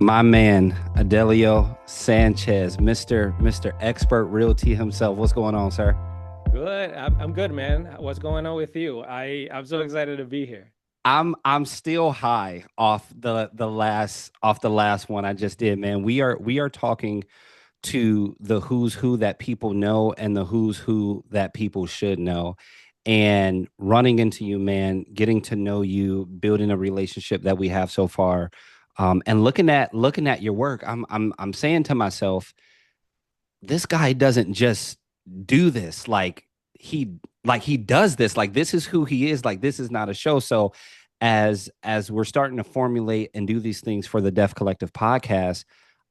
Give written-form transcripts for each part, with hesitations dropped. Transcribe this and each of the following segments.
My man, Edelio Sanchez, Mr. Expert Realty himself. What's going on, sir? Good. I'm good, man. What's going on with you? I'm so excited to be here. I'm still high off the last one I just did, man. We are talking to the who's who that people know and the who's who that people should know. And running into you, man, getting to know you, building a relationship that we have so far, and looking at your work, I'm saying to myself, this guy doesn't just do this he does this, like this is who he is, like this is not a show. So as we're starting to formulate and do these things for the Deaf Collective podcast,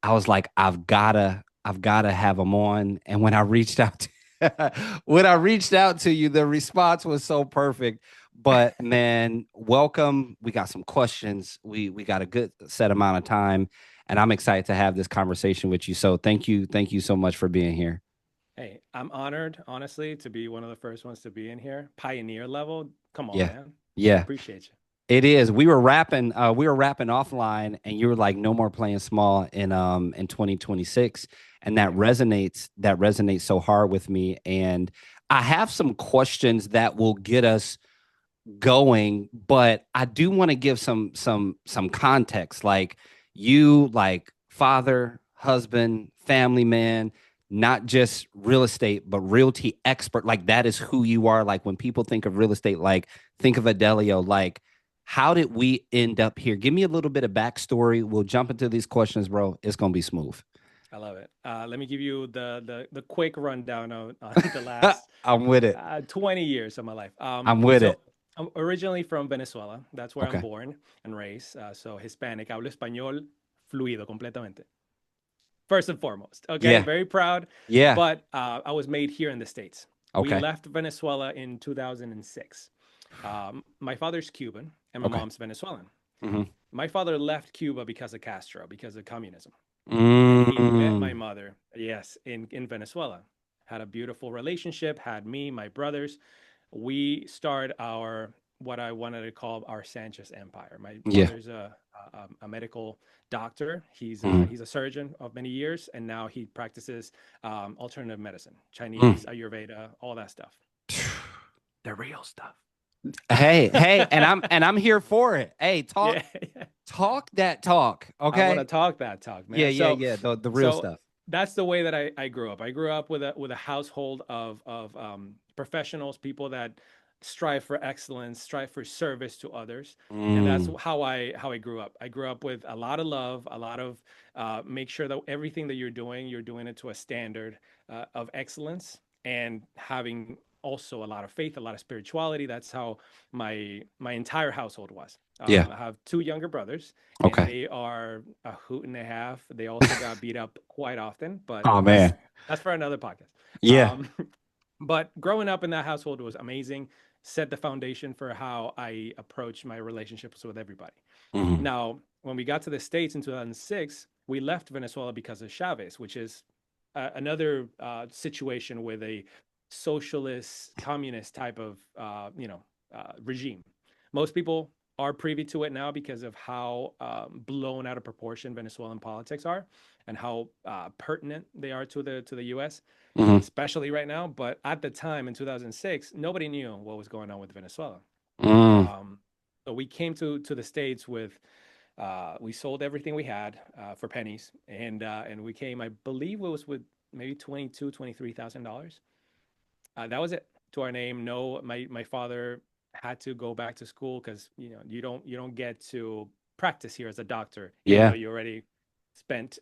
I was like, I've got to have him on. And when I reached out when I reached out to you, the response was so perfect. But man, welcome. We got some questions. We got a good set amount of time, and I'm excited to have this conversation with you. So thank you so much for being here. Hey, I'm honored, honestly, to be one of the first ones to be in here. Pioneer level. Come on, Yeah, man. I yeah, appreciate you. it is. We were rapping offline, and you were like, "No more playing small in 2026," and that Yeah. resonates. That resonates so hard with me, and I have some questions that will get us going, but I do want to give some context. Like you, like father, husband, family man, not just real estate, but realty expert. Like that is who you are. Like when people think of real estate, like think of Adelio. Like, how did we end up here? Give me a little bit of backstory. We'll jump into these questions, bro. It's gonna be smooth. I love it. Let me give you the quick rundown on the last I'm with it. 20 years of my life. I'm with So it. I'm originally from Venezuela. That's where I'm Okay. born and raised. So Hispanic. Hablo español fluido completamente. First and foremost. Okay, Yeah. very proud. Yeah. But I was made here in the States. We Okay. left Venezuela in 2006. My father's Cuban and my Okay. mom's Venezuelan. Hmm. My father left Cuba because of Castro, because of communism. And he met my Mm. mother, yes, in Venezuela. Had a beautiful relationship, had me, my brothers. We started our what I wanted to call our Sanchez empire. My Yeah. father's a medical doctor. Mhm. He's a surgeon of many years, and now he practices alternative medicine, Mm. Chinese, Ayurveda, all that stuff. The real stuff. Hey, hey, and I'm here for it. Hey, talk Yeah, yeah. talk that talk, I want okay? to talk that talk, Yeah, man. yeah, So, yeah. The real so stuff. that's the way that I grew up. I grew up with a household of professionals, people that strive for excellence, strive for service to others, and that's Mm. how I grew up. I grew up with a lot of love, a lot of make sure that everything that you're doing it to a standard of excellence, and having also a lot of faith, a lot of spirituality. That's how my entire household was. Yeah. I have two younger brothers, and Okay. they are a hoot and a half. They also got beat up quite often, but Oh that's man. that's for another podcast. Yeah. Um, but growing up in that household was amazing. Set the foundation for how I approach my relationships with everybody. Hmm. Now, when we got to the States in 2006, we left Venezuela because of Chavez, which is another situation with a socialist, communist type of regime. Most people are privy to it now because of how blown out of proportion Venezuelan politics are, and how pertinent they are to the U.S., Hmm. especially right now. But at the time in 2006, nobody knew what was going on with Venezuela. Mm. Um, so we came to the States with we sold everything we had for pennies, and we came. I believe it was with maybe 23,000 dollars. That was it to our name. No, my father had to go back to school because you don't get to practice here as a doctor, even though Yeah. you already spent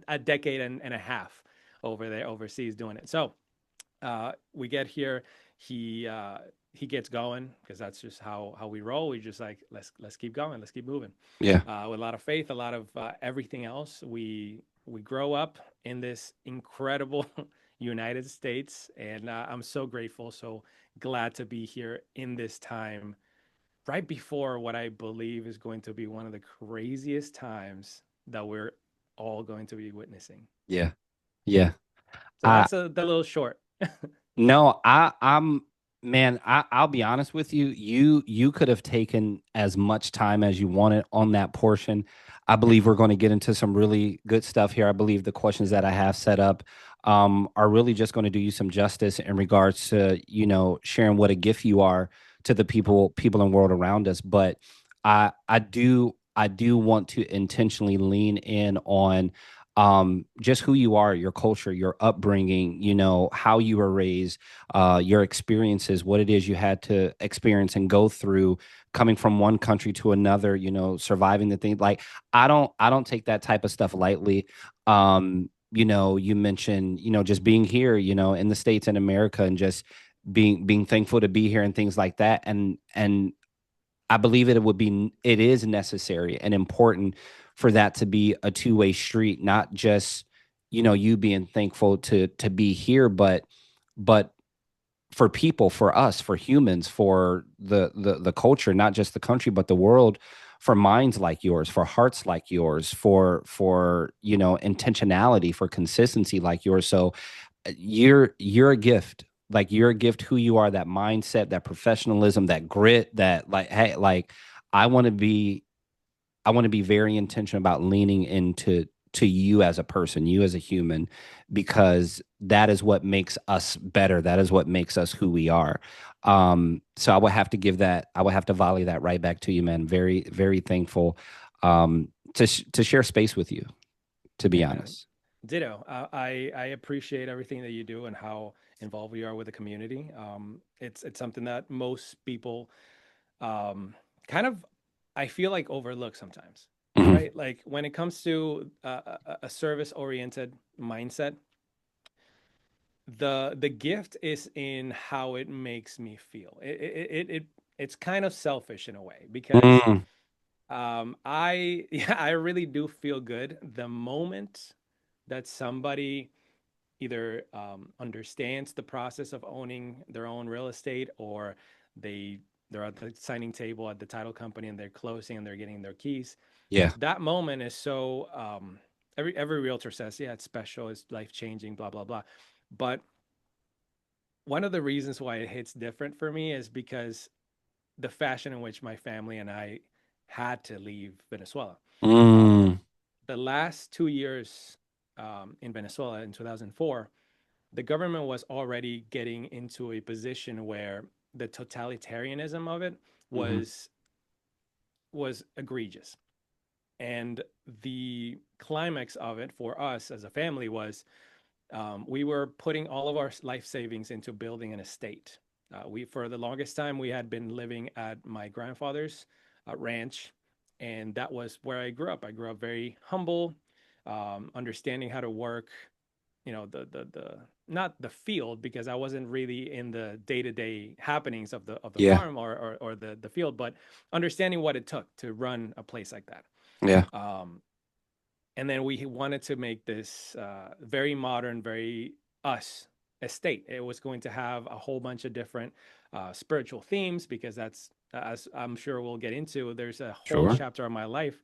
a decade and a half over there overseas doing it. So we get here. He uh, he gets going because that's just how we roll. We just like let's keep going, let's keep moving. Yeah. With a lot of faith, a lot of everything else. We grow up in this incredible United States, and I'm so grateful, so glad to be here in this time, right before what I believe is going to be one of the craziest times that we're all going to be witnessing. Yeah. Yeah. So I that's the little short. no, I'm. Man, I'll be honest with you. You could have taken as much time as you wanted on that portion. I believe we're going to get into some really good stuff here. I believe the questions that I have set up are really just going to do you some justice in regards to, sharing what a gift you are to the people and world around us. But I do want to intentionally lean in on just who you are, your culture, your upbringing, how you were raised, your experiences, what it is you had to experience and go through coming from one country to another, surviving the thing. Like I don't take that type of stuff lightly. You mentioned, just being here, in the States and America, and just being thankful to be here and things like that. And I believe it is necessary and important for that to be a two-way street, not just, you being thankful to be here, but for people, for us, for humans, for the culture, not just the country, but the world, for minds like yours, for hearts like yours, for intentionality, for consistency like yours. So you're a gift. Like you're a gift who you are, that mindset, that professionalism, that grit, that like, hey, like I want to be I want to be very intentional about leaning into you as a person, you as a human, because that is what makes us better. That is what makes us who we are. So I would have to volley that right back to you, man. Very, very thankful to share space with you, to be Hey man, honest. ditto. I appreciate everything that you do and how involved you are with the community. It's something that most people um, kind of, I feel like, overlook sometimes, Hmm. right? Like when it comes to a service oriented mindset, the gift is in how it makes me feel. It's kind of selfish in a way because Mm, yeah, I really do feel good the moment that somebody either understands the process of owning their own real estate, or they're at the signing table at the title company and they're closing and they're getting their keys. yeah. That moment is so every realtor says, yeah, it's special, it's life changing, blah blah blah. But one of the reasons why it hits different for me is because the fashion in which my family and I had to leave Venezuela. Mm, Um, the last 2 years in Venezuela in 2004, the government was already getting into a position where the totalitarianism of it hmm. was was egregious. And the climax of it for us as a family was we were putting all of our life savings into building an estate. We, for the longest time, we had been living at my grandfather's ranch, and that was where I grew up. I grew up very humble, understanding how to work. The not the field, because I wasn't really in the day to day happenings of the Yeah. farm or the field, but understanding what it took to run a place like that. Yeah. Um, and then we wanted to make this very modern, very us estate. It was going to have a whole bunch of different spiritual themes, because that's, as I'm sure we'll get into, there's a whole Sure. chapter of my life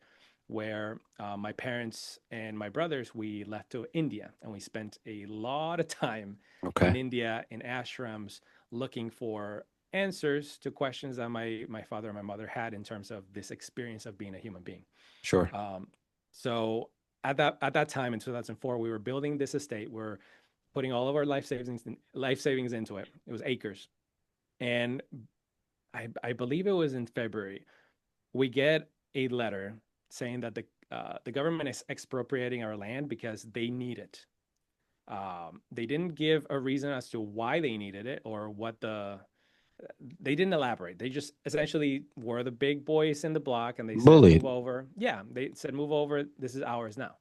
where my parents and my brothers, we left to India, and we spent a lot of time in Okay. India in ashrams looking for answers to questions that my father and my mother had in terms of this experience of being a human being. Sure. Um, so at that time in 2004, we were building this estate. We're putting all of our life savings into it. It was acres, and I believe it was in February. We get a letter saying that the government is expropriating our land because they need it. They didn't give a reason as to why they needed it or what they didn't elaborate. They just essentially were the big boys in the block, and they said, move Bullied. over. Yeah, they said, move over. This is ours now.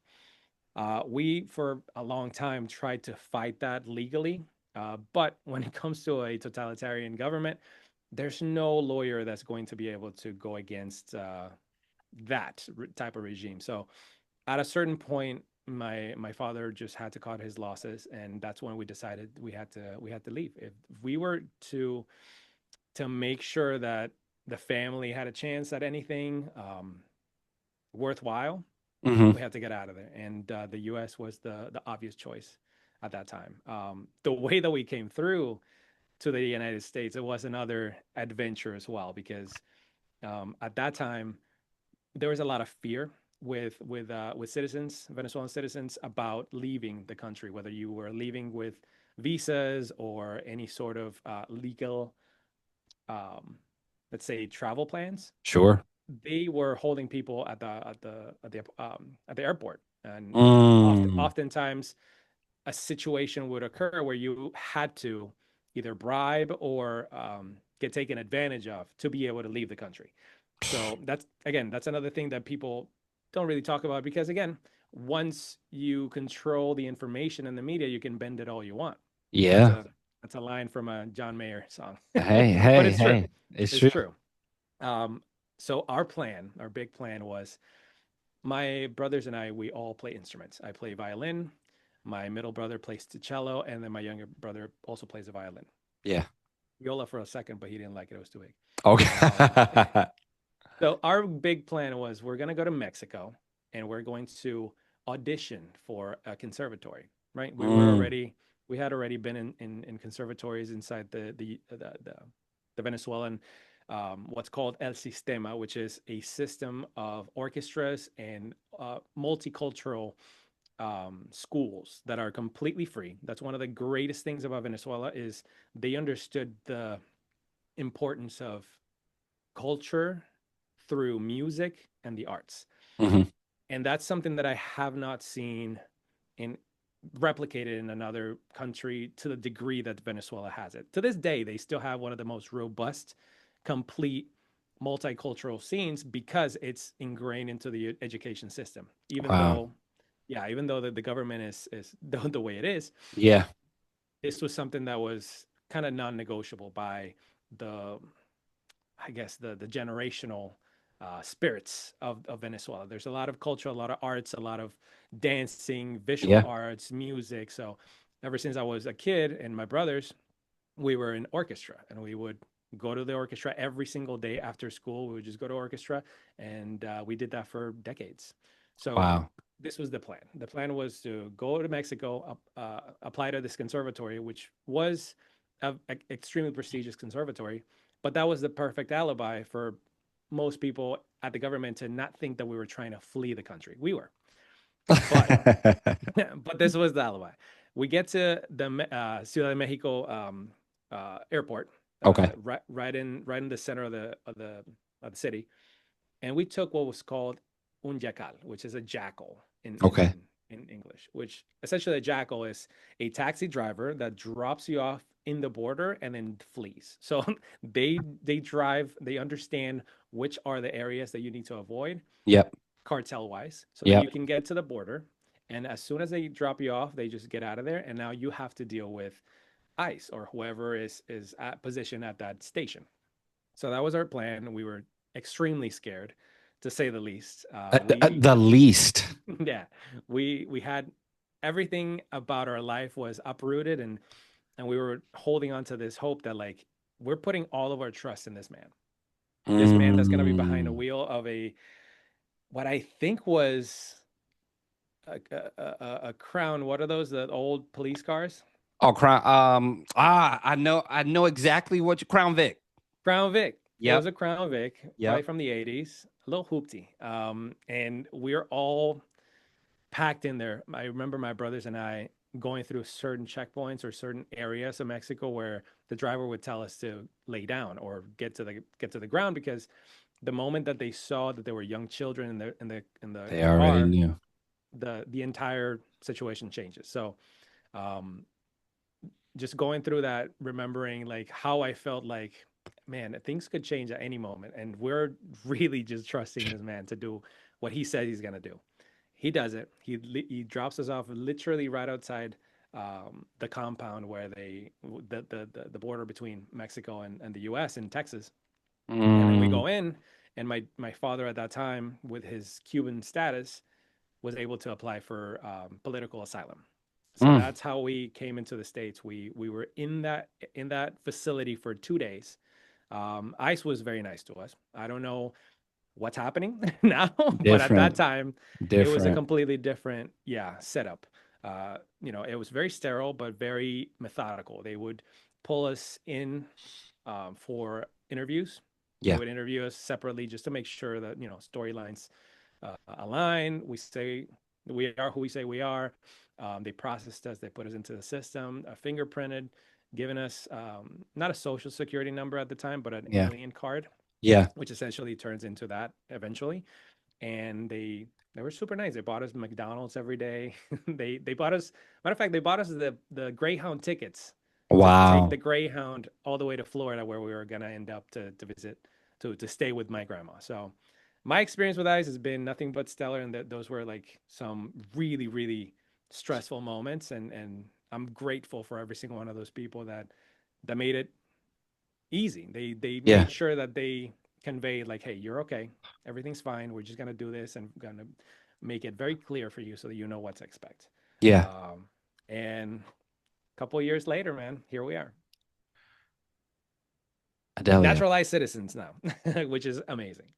We, for a long time, tried to fight that legally. But when it comes to a totalitarian government, there's no lawyer that's going to be able to go against that type of regime. So at a certain point, my father just had to cut his losses, and that's when we decided we had to leave. If we were to make sure that the family had a chance at anything worthwhile, Hmm. we had to get out of there. And the U.S. was the obvious choice at that time. The way that we came through, to the United States, it was another adventure as well because at that time there was a lot of fear with citizens, Venezuelan citizens, about leaving the country, whether you were leaving with visas or any sort of legal, um, let's say, travel plans. Sure. They were holding people at the airport, and Mm. oftentimes a situation would occur where you had to either bribe or get taken advantage of to be able to leave the country. So that's again, that's another thing that people don't really talk about because again, once you control the information in the media, you can bend it all you want. That's Yeah. a that's a line from a John Mayer song, Hey, but hey, it's true. hey. It's It's true. true. Um, so our big plan was my brothers and I, we all play instruments. I play violin. My middle brother plays the cello, and then my younger brother also plays the violin. Yeah. Viola for a second, but he didn't like it. It was too big. Okay. So our big plan was we're gonna go to Mexico and we're going to audition for a conservatory. Right? Mm. We had already been in conservatories inside the Venezuelan what's called El Sistema, which is a system of orchestras and multicultural schools that are completely free. That's one of the greatest things about Venezuela is they understood the importance of culture through music and the arts. Hmm. And that's something that I have not seen in replicated in another country to the degree that Venezuela has it. To this day, they still have one of the most robust, complete multicultural scenes because it's ingrained into the education system. Even Wow. though, yeah, even though the government is the way it is, Yeah. this was something that was kind of non-negotiable by the I guess the generational spirits of Venezuela. There's a lot of culture, a lot of arts, a lot of dancing, visual Yeah. arts, music. So ever since I was a kid and my brothers, we were in orchestra and we would go to the orchestra every single day after school. We would just go to orchestra and we did that for decades. So Wow. this was the plan. The plan was to go to Mexico, apply to this conservatory, which was an extremely prestigious conservatory, but that was the perfect alibi for most people at the government to not think that we were trying to flee the country. We were, but but this was the alibi. We get to the Ciudad de Mexico airport, Okay. right in the center of the city, and we took what was called un jacal, which is a jackal in Okay. English. Which essentially a jackal is a taxi driver that drops you off in the border and then flees. So they drive, they understand which are the areas that you need to avoid Yep. cartel wise, so that Yep. you can get to the border. And as soon as they drop you off, they just get out of there, and now you have to deal with ICE or whoever is at position at that station. So that was our plan. We were extremely scared, to say the least. We The least. yeah, we had everything about our life was uprooted, and we were holding on to this hope that like we're putting all of our trust in this man. This man that's gonna be behind a Mm. wheel of a what I think was a Crown. What are those? The old police cars? Oh, Crown. I know exactly what you Crown Vic. Crown Vic. It was Yep. a Crown Vic, probably Yep. from the 80s, a little hoopty. And we're all packed in there. I remember my brothers and I going through certain checkpoints or certain areas of Mexico where the driver would tell us to lay down or get to the ground because the moment that they saw that there were young children They in the already car, knew. the entire situation changes. So um, just going through that, remembering like how I felt like, man, things could change at any moment. And we're really just trusting this man to do what he said he's going to do. He does it. He drops us off literally right outside the compound where the border between Mexico and the U.S. in Texas. And then we Mm. go in, and my father at that time, with his Cuban status, was able to apply for political asylum. So Mm. that's how we came into the states. We were in that facility for 2 days. ICE was very nice to us. I don't know what's happening now, but at that Different. time, it was a Different. completely different setup. It was very sterile but very methodical. They would pull us in for interviews. They Yeah. would interview us separately just to make sure that storylines align. We say we are who we say we are. They processed us. They put us into the system, fingerprinted, given us not a social security number at the time, but an Yeah. alien card, Yeah. which essentially turns into that eventually. And they were super nice. They bought us McDonald's every day. They bought us, matter of fact, they bought us the Greyhound tickets to take the Wow. Greyhound all the way to Florida, where we were gonna end up to visit, to stay with my grandma. So my experience with ICE has been nothing but stellar, and that those were like some really really stressful moments, and I'm grateful for every single one of those people that made it easy. They Yeah. made sure that they conveyed like, hey, you're okay, everything's fine. We're just gonna do this and gonna make it very clear for you so that you know what to expect. Yeah. And a couple of years later, man, here we are, Adelio. naturalized citizens now, which is amazing.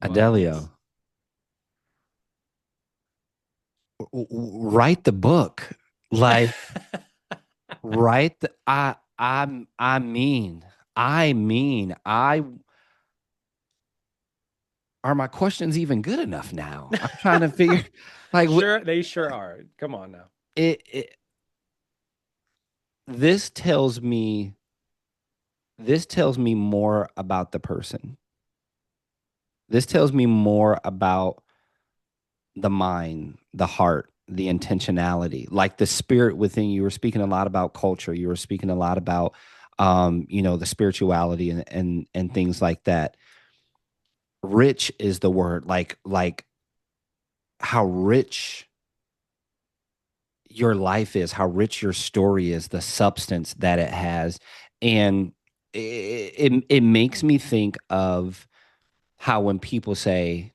But yes, Adelio. Write the book. Like write the I are my questions even good enough now? I'm trying to figure like sure, they sure are. Come on now. it this tells me this tells me more about the person. This tells me more about the mind, the heart, the intentionality, like the spirit within you. You were speaking a lot about culture. You were speaking a lot about the spirituality and things like that. Rich is the word, like how rich your life is, how rich your story is, the substance that it has. And it makes me think of how when people say,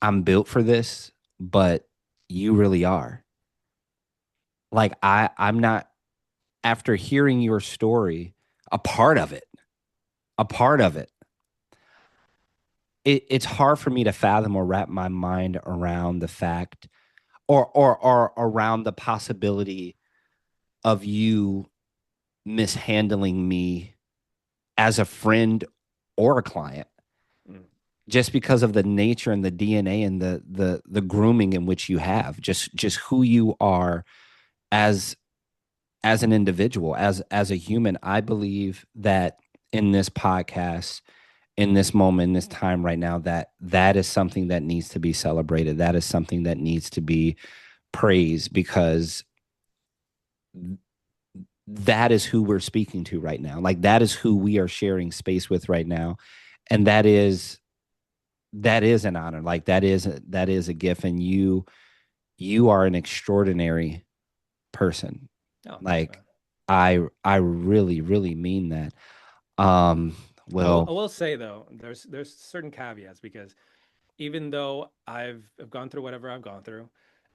I'm built for this, but you really are. Like I'm not, after hearing your story, a part of it, a part of it, it's hard for me to fathom or wrap my mind around the fact or around the possibility of you mishandling me as a friend or a client Mm. just because of the nature and the DNA and the grooming in which you have, just who you are as an individual, as a human. I believe that in this podcast, in this moment, in this time right now, that is something that needs to be celebrated. That is something that needs to be praised because that is who we're speaking to right now. Like that is who we are sharing space with right now. And that is an honor. Like that is a gift. And you are an extraordinary person. Oh, thanks, Like man. I really, really mean that. Um, I well, will say though, there's certain caveats, because even though I've gone through whatever I've gone through,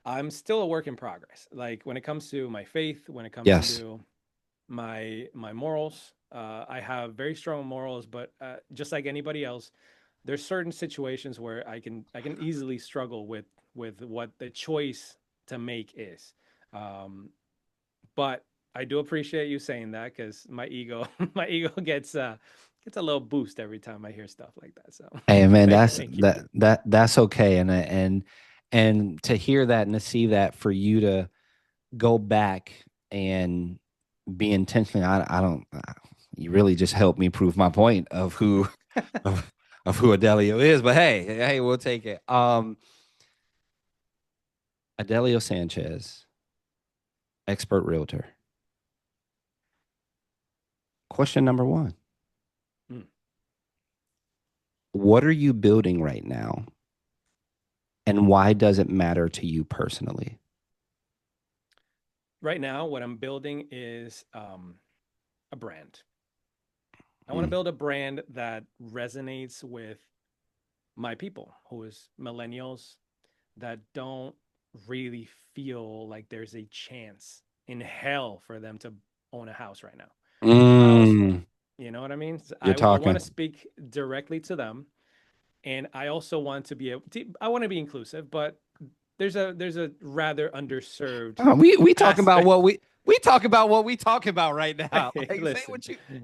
I'm still a work in progress. Like when it comes to my faith, when it comes yes. to my morals, I have very strong morals, but just like anybody else, there's certain situations where I can easily struggle with what the choice to make is. Um, but I do appreciate you saying that, because my ego my ego gets a little boost every time I hear stuff like that. So Hey man, thank you. that's okay. And to hear that and to see that for you to go back and be intentionally, I don't you really just helped me prove my point of who of who Adelio is. But hey, we'll take it. Adelio Sanchez, expert realtor. Question number one. Mm. What are you building right now? And why does it matter to you personally? Right now, what I'm building is a brand. I want to Mm. build a brand that resonates with my people, who is millennials, that don't really feel like there's a chance in hell for them to own a house right now. I also, Mm, you know what I mean? you're I want to talking. speak directly to them, and I also want to be I want to be inclusive, but there's a rather underserved We talking about aspect. We talk about what we talk about right now. Like, Listen,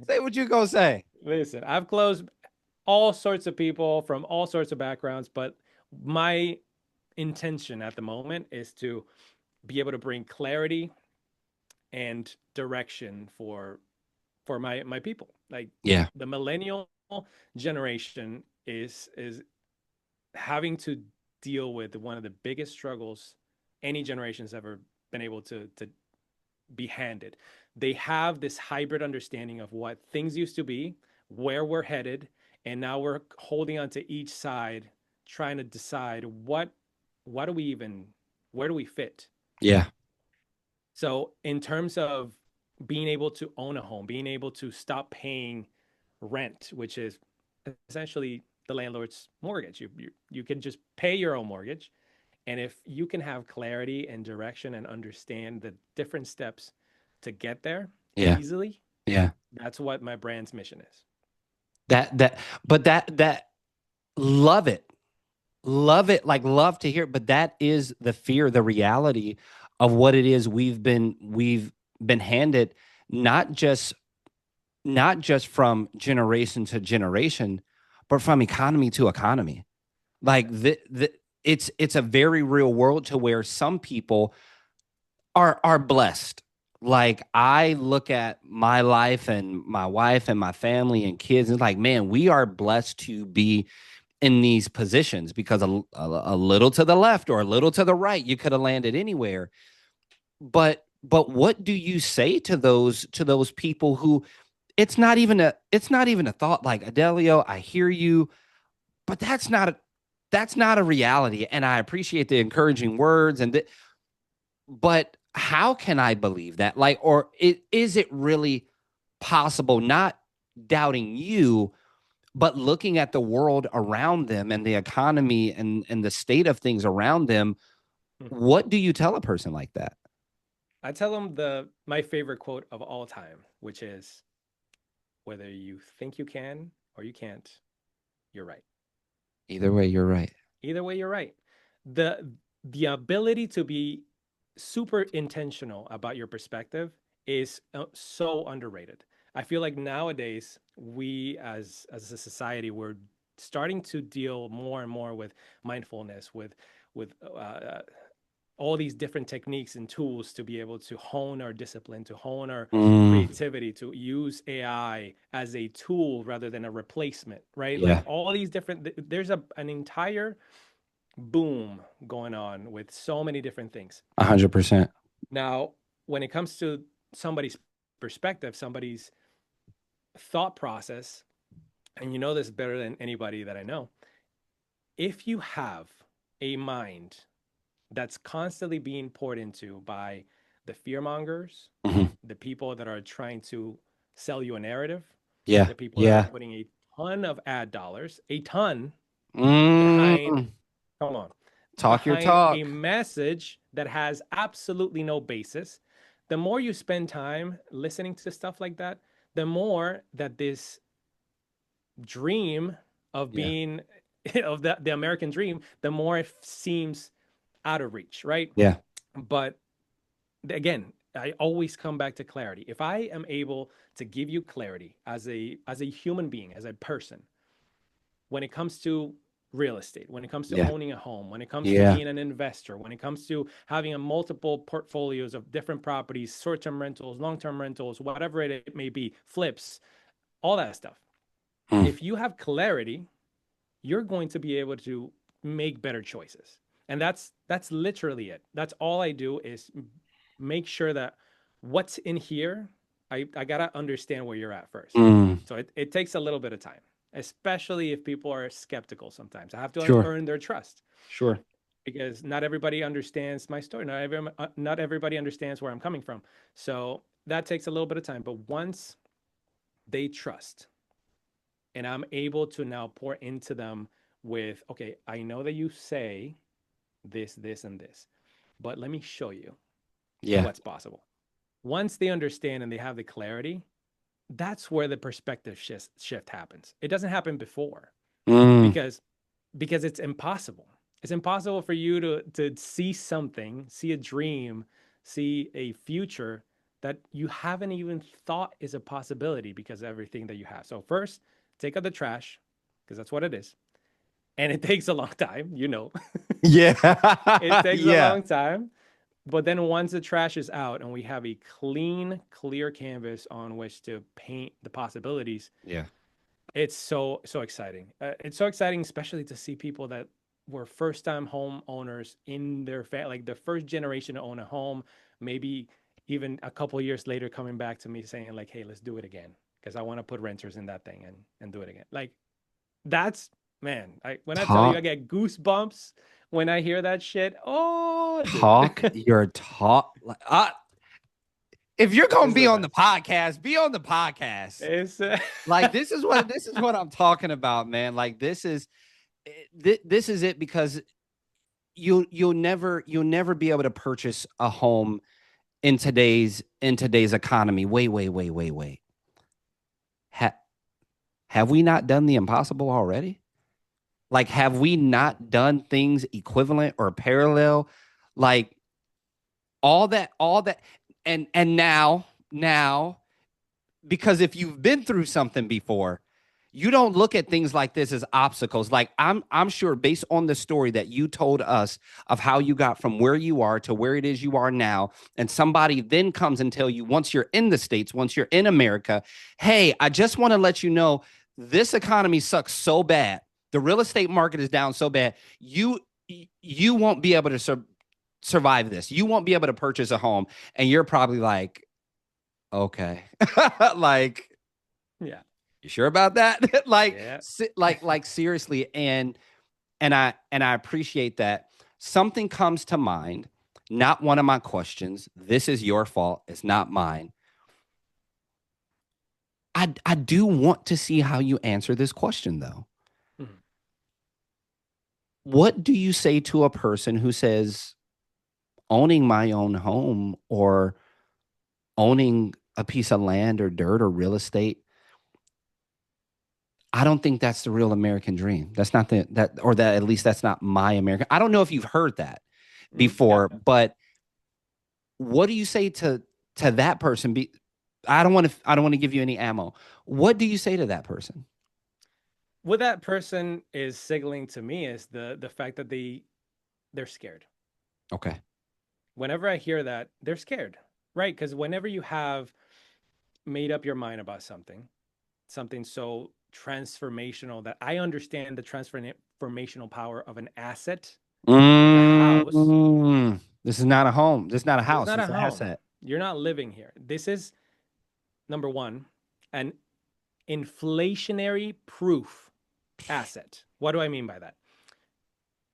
say what you gonna say. listen, I've closed all sorts of people from all sorts of backgrounds, but my intention at the moment is to be able to bring clarity and direction for my people. Like Yeah, the millennial generation is having to deal with one of the biggest struggles any generation's ever been able to be handed. They have this hybrid understanding of what things used to be, where we're headed, and now we're holding on to each side, trying to decide what do we even where do we fit. yeah, So in terms of being able to own a home, being able to stop paying rent, which is essentially the landlord's mortgage, you can just pay your own mortgage. And if you can have clarity and direction and understand the different steps to get there yeah, easily, yeah. that's what my brand's mission is. But that love it. Love it, like love to hear it, but that is the fear, the reality of what it is we've been handed, not just not just from generation to generation, but from economy to economy. Like Yes. it's a very real world to where some people are blessed. Like I look at my life and my wife and my family and kids, and it's like, man, we are blessed to be in these positions because a little to the left or a little to the right, you could have landed anywhere. But what do you say to those people who it's not even a thought like Adelio, I hear you, but that's not a reality. And I appreciate the encouraging words but how can I believe that? Like, or is it really possible? Not doubting you, but looking at the world around them and the economy and the state of things around them, Mhm. what do you tell a person like that? I tell them the my favorite quote of all time, which is whether you think you can or you can't, you're right. Either way, you're right. Either way, you're right. The ability to be super intentional about your perspective is so underrated. I feel like nowadays we as a society, we're starting to deal more and more with mindfulness, with all these different techniques and tools to be able to hone our discipline, to hone our Mm, creativity, to use AI as a tool rather than a replacement, right? Like yeah, all these different, there's an entire boom going on with so many different things. 100%. Now, when it comes to somebody's perspective, somebody's thought process, and you know this better than anybody that I know, if you have a mind that's constantly being poured into by the fear mongers, Hmm. the people that are trying to sell you a narrative, Yeah, the people that are yeah. putting a ton of ad dollars, a ton behind, Mm, come on, talk your behind a talk. message that has absolutely no basis, the more you spend time listening to stuff like that, the more that this dream of Yeah, being of the American dream, the more it seems out of reach, right? yeah, But again, I always come back to clarity. If I am able to give you clarity as a human being, as a person, when it comes to real estate, when it comes to yeah, owning a home, when it comes to yeah. being an investor, when it comes to having a multiple portfolios of different properties, short-term rentals, long-term rentals, whatever it may be, flips, all that stuff. Mm, If you have clarity, you're going to be able to make better choices. And that's literally it. That's all I do is make sure that what's in here, I gotta understand where you're at first. mm. So it takes a little bit of time, especially if people are skeptical sometimes. I have to Sure, earn their trust sure. because not everybody understands my story. Not everybody understands where I'm coming from. So that takes a little bit of time. But once they trust and I'm able to now pour into them with, okay, I know that you say this, and this, but let me show you Yeah. what's possible. Once they understand and they have the clarity, that's where the perspective shift happens. It doesn't happen before Mm, because it's impossible. It's impossible for you to see something, see a dream, see a future that you haven't even thought is a possibility because of everything that you have. So first, take out the trash because that's what it is. And it takes a long time, you know. Yeah. It takes a Yeah. long time. But then once the trash is out and we have a clean, clear canvas on which to paint the possibilities, Yeah. it's so exciting. It's so exciting, especially to see people that were first-time home owners in their like the first generation to own a home, maybe even a couple years later coming back to me saying like, "Hey, let's do it again because I want to put renters in that thing and do it again." Like that's man, when I tell you I Talk, get goosebumps when I hear that shit. Oh, dude, talk your talk. If you're gonna it's be the on the best. podcast, be on the podcast. It's Like this is what I'm talking about, man. Like this is it because you'll never be able to purchase a home in today's economy. Wait. Ha, have we not done the impossible already? Like, have we not done things equivalent or parallel? Like all that, and now, because if you've been through something before, you don't look at things like this as obstacles. Like I'm sure based on the story that you told us of how you got from where you are to where it is you are now, and somebody then comes and tell you once you're in the States, once you're in America, hey, I just want to let you know this economy sucks so bad. The real estate market is down so bad. You won't be able to survive this. You won't be able to purchase a home. And you're probably like, okay. Like, yeah, you sure about that? Like, yeah. like seriously. And I appreciate that. Something comes to mind, not one of my questions. This is your fault. It's not mine. I do want to see how you answer this question though. Mhm. What do you say to a person who says owning my own home or owning a piece of land or dirt or real estate, I don't think that's the real American dream. That's not or that at least that's not my American. I don't know if you've heard that Yeah. before, but what do you say to that person? I don't want to give you any ammo. What do you say to that person? What that person is signaling to me is the fact that they're scared. Okay. Whenever I hear that, they're scared, right? Because whenever you have made up your mind about something so transformational that I understand the transformational power of an asset, like a house. This is not a home. This is not a This is house. not a It's an home. asset. You're not living here. This is number one, an inflationary proof asset. What do I mean by that?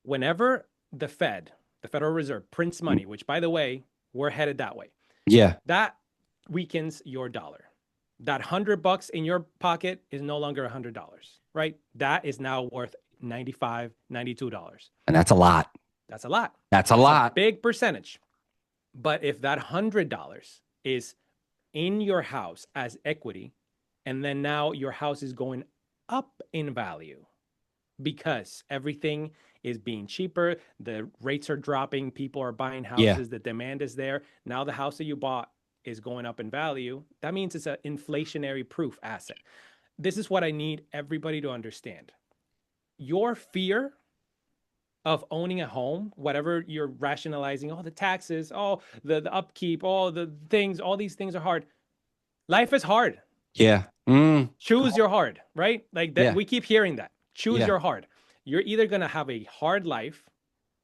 Whenever the Federal Reserve, prints money, which by the way, we're headed that way, Yeah. that weakens your dollar. That $100 in your pocket is no longer $100, right? That is now worth 95, $92. And that's a lot. That's a lot. That's a That's a lot. big percentage. But if that $100 is in your house as equity, and then now your house is going up in value because everything is being cheaper, the rates are dropping, people are buying Yeah. houses, the demand is there. Now the house that you bought is going up in value. That means it's an inflationary proof asset. This is what I need everybody to understand. Your fear of owning a home, whatever you're rationalizing, oh, the taxes, oh, the upkeep, all the things, all these things are hard. Life is hard. Yeah. Choose your hard, right? Like that, Yeah. we keep hearing that. Choose Yeah. your hard. You're either going to have a hard life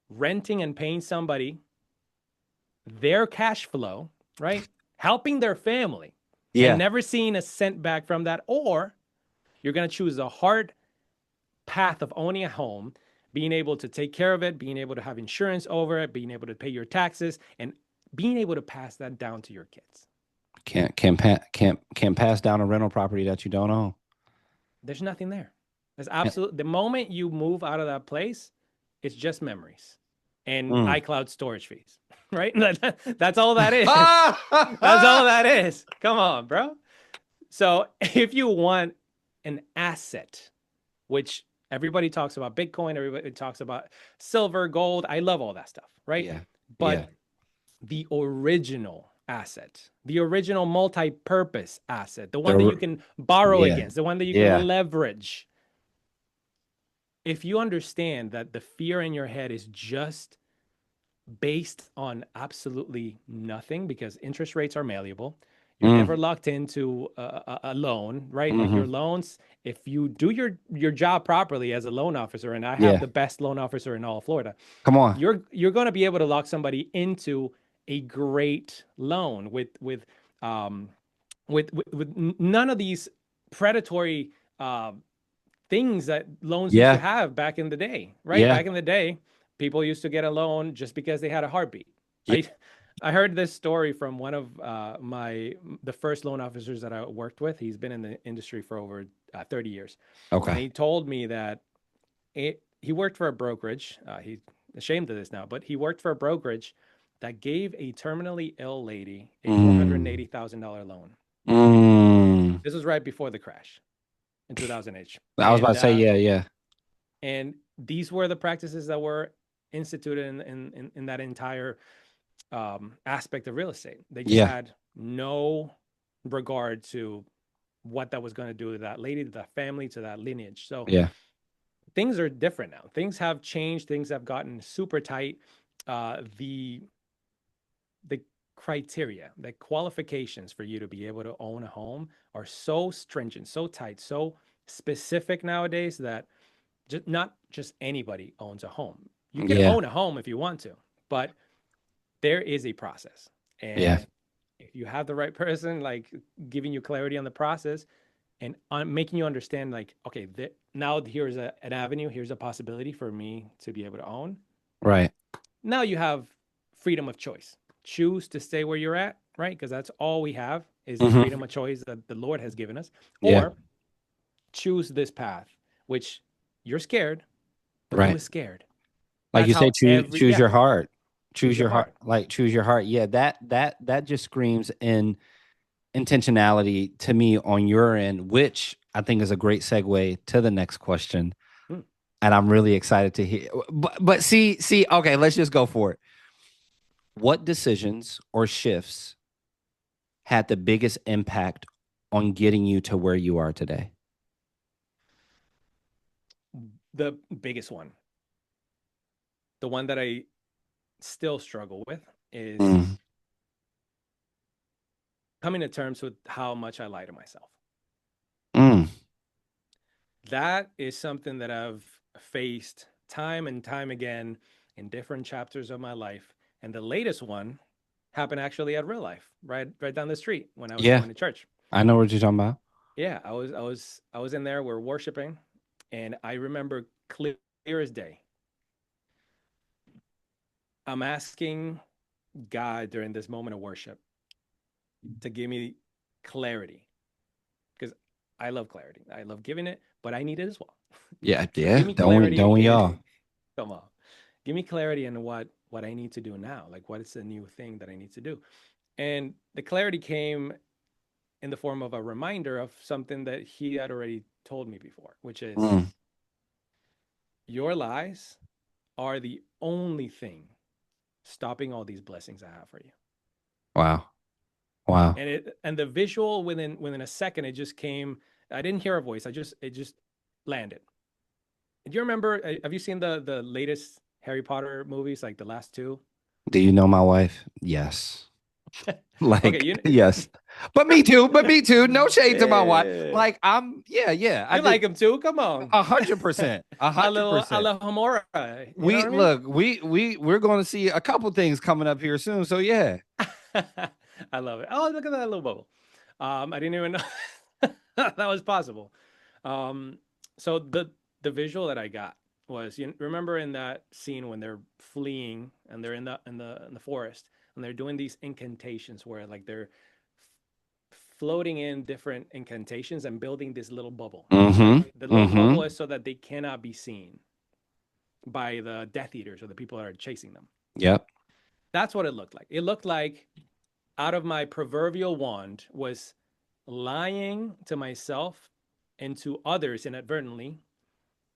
renting and paying somebody their cash flow, right? Helping their family and Yeah. never seeing a cent back from that, or you're going to choose a hard path of owning a home, being able to take care of it, being able to have insurance over it, being able to pay your taxes, and being able to pass that down to your kids. Can't pass down a rental property that you don't own. There's nothing there. There's Yeah. absolute the moment you move out of that place, it's just memories and Mm. iCloud storage fees, right? That's all that is. That's all that is. Come on, bro. So if you want an asset, which everybody talks about Bitcoin, everybody talks about silver, gold. I love all that stuff, right? Yeah. Yeah. But the original asset, the original multi-purpose asset, the one that you The can borrow yeah. against, the one that you Yeah. can leverage. If you understand that the fear in your head is just based on absolutely nothing because interest rates are malleable. You're never Mm, locked into a loan, right? Like your hmm. loans, if you do your job properly as a loan officer, and I have Yeah. the best loan officer in all of Florida, Come on. you're going to be able to lock somebody into a great loan um with none of these predatory things that loans used to Yeah. have back in the day, right? Yeah. Back in the day, people used to get a loan just because they had a heartbeat. Yeah. I heard this story from one of the first loan officers that I worked with. He's been in the industry for over 30 years, and Okay. he told me that he worked for a brokerage. He's ashamed of this now, but he worked for a brokerage that gave a terminally ill lady a Mm, $480,000 loan. mm. This was right before the crash in 2008, I was about to say, yeah, yeah, and these were the practices that were instituted in that entire aspect of real estate. They just yeah, had no regard to what that was going to do to that lady, to that family, to that lineage. So yeah, things are different now. Things have changed. Things have gotten super tight. The criteria, the qualifications for you to be able to own a home are so stringent, so tight, so specific nowadays that not just anybody owns a home. You can yeah, own a home if you want to, but there is a process. yeah, And if you have the right person, like giving you clarity on the process and making you understand, like, okay, now here's an avenue, here's a possibility for me to be able to own. right. Now you have freedom of choice. Choose to stay where you're at, right? Because that's all we have is the Hmm. freedom of choice that the Lord has given us. Yeah, Or choose this path, which you're scared, but do right. it scared. Like That's you say, how choose your heart. choose Choose your your heart. heart. Like choose your heart. Yeah, that just screams in intentionality to me on your end, which I think is a great segue to the next question. Hmm. And I'm really excited to hear. But see, okay, let's just go for it. What decisions or shifts had the biggest impact on getting you to where you are today? The biggest one, the one that I still struggle with, is Mm, coming to terms with how much I lie to myself. mm, That is something that I've faced time and time again in different chapters of my life. And the latest one happened actually at real life, right down the street when I was yeah, going to church. I know what you're talking about. Yeah, I was in there, we're worshiping, and I remember clear as day. I'm asking God during this moment of worship to give me clarity because I love clarity. I love giving it, but I need it as well. Yeah, So yeah. give me Don't clarity we in all? come on. Give me clarity in what I need to do now. Like what is the new thing that I need to do? And the clarity came in the form of a reminder of something that he had already told me before, which is Mm, your lies are the only thing stopping all these blessings I have for you. wow, wow. And the visual within a second, it just came. I didn't hear a voice. It just landed. Do you remember? Have you seen the latest Harry Potter movies, like the last two? Do you know my wife? Yes. Okay, Like, you yes. But me too. But me too. No shade to my wife. yeah, Like, yeah, yeah. I you did like him too. Come on, 100%. a hundred a percent. la Homora. You know We what I mean? look, we're going to see a couple things coming up here soon. So yeah. I love it. Oh, look at that little bubble. I didn't even know that was possible. Um, so the visual that I got was, you remember in that scene when they're fleeing and they're in the forest and they're doing these incantations where like they're floating in different incantations and building this little bubble, right? Mm-hmm. The little bubble Mm-hmm. is so that they cannot be seen by the Death Eaters or the people that are chasing them. Yep. That's what it looked like. It looked like out of my proverbial wand was lying to myself and to others inadvertently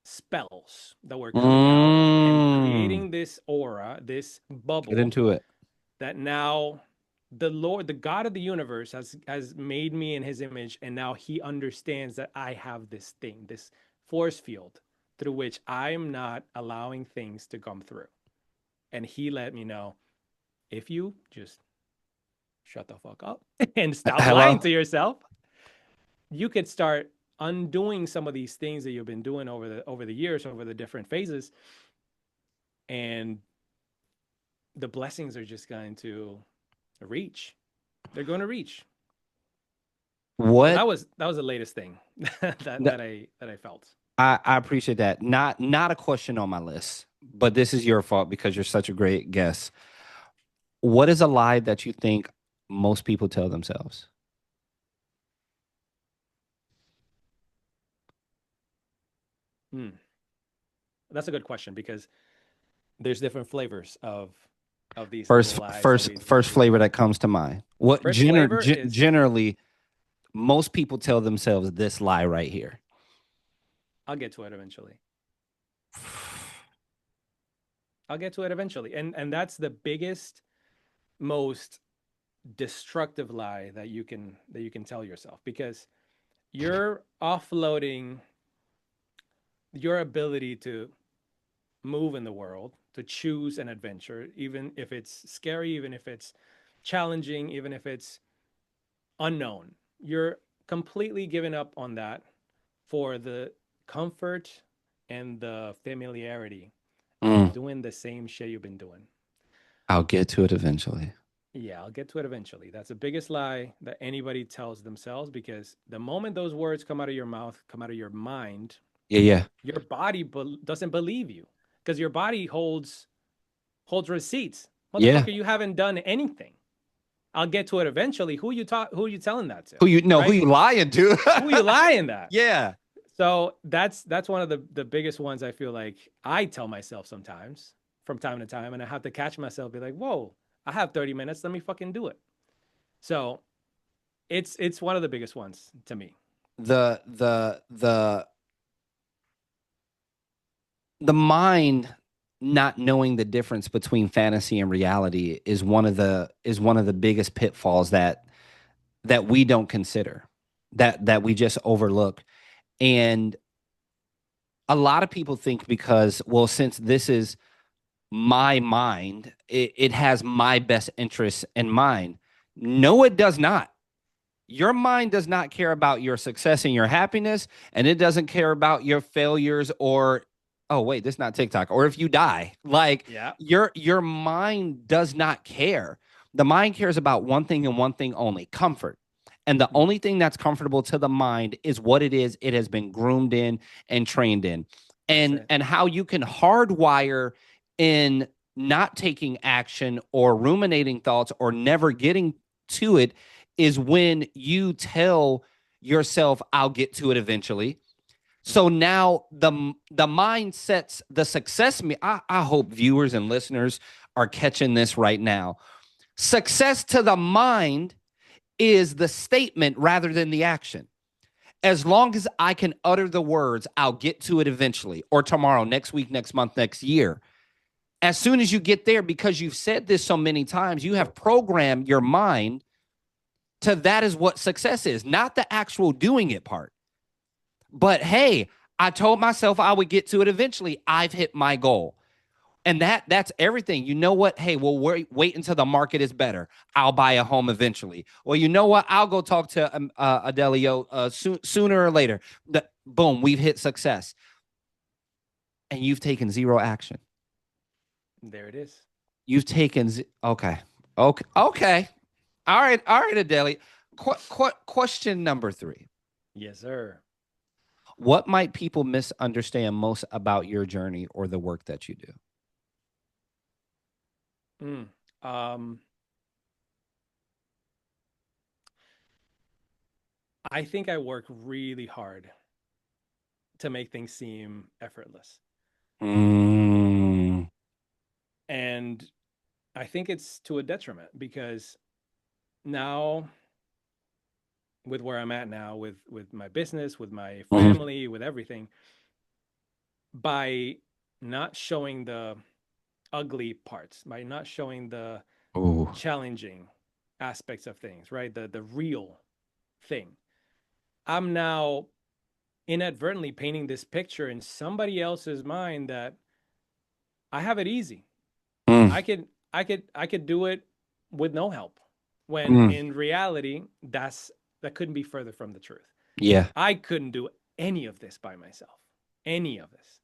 spells that were coming out and Mm. creating this aura, this Get bubble into it. that now the Lord, the God of the universe has made me in his image, and now he understands that I have this thing, this force field through which I'm not allowing things to come through. And he let me know, if you just shut the fuck up and stop lying Hello. to yourself, you could start undoing some of these things that you've been doing over the years, over the different phases, and the blessings are just going to reach. They're going to reach. So What? that was the latest thing th- that I felt. I appreciate that. Not a question on my list, but this is your fault because you're such a great guest. What is a lie that you think most people tell themselves? Hmm. That's a good question because there's different flavors of these little lies that First we flavor do. that comes to mind. What First flavor is generally most people tell themselves this lie right here. I'll get to it eventually. I'll get to it eventually. And that's the biggest, most destructive lie that you can tell yourself because you're offloading your ability to move in the world, to choose an adventure, even if it's scary, even if it's challenging, even if it's unknown. You're completely giving up on that for the comfort and the familiarity of Mm, doing the same shit you've been doing. I'll get to it eventually. Yeah, I'll get to it eventually. That's the biggest lie that anybody tells themselves because the moment those words come out of your mouth, come out of your mind, Yeah, yeah, your body doesn't believe you because your body holds receipts. yeah. Motherfucker, you haven't done anything. I'll get to it eventually. Who are you telling that to? Who Right? you lying to? Who are you lying that? Yeah. So that's one of the biggest ones I feel like I tell myself sometimes from time to time, and I have to catch myself, be like, whoa, I have 30 minutes, let me fucking do it. So it's one of the biggest ones to me. The the mind not knowing the difference between fantasy and reality is one of the biggest pitfalls that we don't consider, that we just overlook. And a lot of people think because, well, since this is my mind, it has my best interests in mind. No, it does not. Your mind does not care about your success and your happiness, and it doesn't care about your failures or, oh wait, this is not TikTok, or if you die. Like, Yeah. your mind does not care. The mind cares about one thing and one thing only: comfort. And the Mm, only thing that's comfortable to the mind is what it is it has been groomed in and trained in. that's it. And how you can hardwire in not taking action or ruminating thoughts or never getting to it is when you tell yourself, I'll get to it eventually. So Mm, now the mind sets the success. I hope viewers and listeners are catching this right now. Success to the mind is the statement rather than the action. As long as I can utter the words, I'll get to it eventually, or tomorrow, next week, next month, next year. As soon as you get there, because you've said this so many times, you have programmed your mind to that is what success is, not the actual doing it part. But hey, I told myself I would get to it eventually. I've hit my goal. And that's everything. You know what? Hey, well, wait until the market is better. I'll buy a home eventually. Well, you know what? I'll go talk to Adelio sooner or later. Boom, we've hit success. And you've taken zero action. there it is. You've taken, okay. Okay. Okay. All right, Adelio. Question number 3. Yes, sir. What might people misunderstand most about your journey or the work that you do? Mm. Um, I think I work really hard to make things seem effortless. Mm, And I think it's to a detriment because now with where I'm at now with my business, with my mhm. family, with everything, by not showing the ugly parts, by not showing the Ooh. challenging, aspects of things, right? The real thing. I'm now inadvertently painting this picture in somebody else's mind that I have it easy. Mm, I could do it with no help. When mm, in reality, that couldn't be further from the truth. yeah, I couldn't do any of this by myself. Any of this.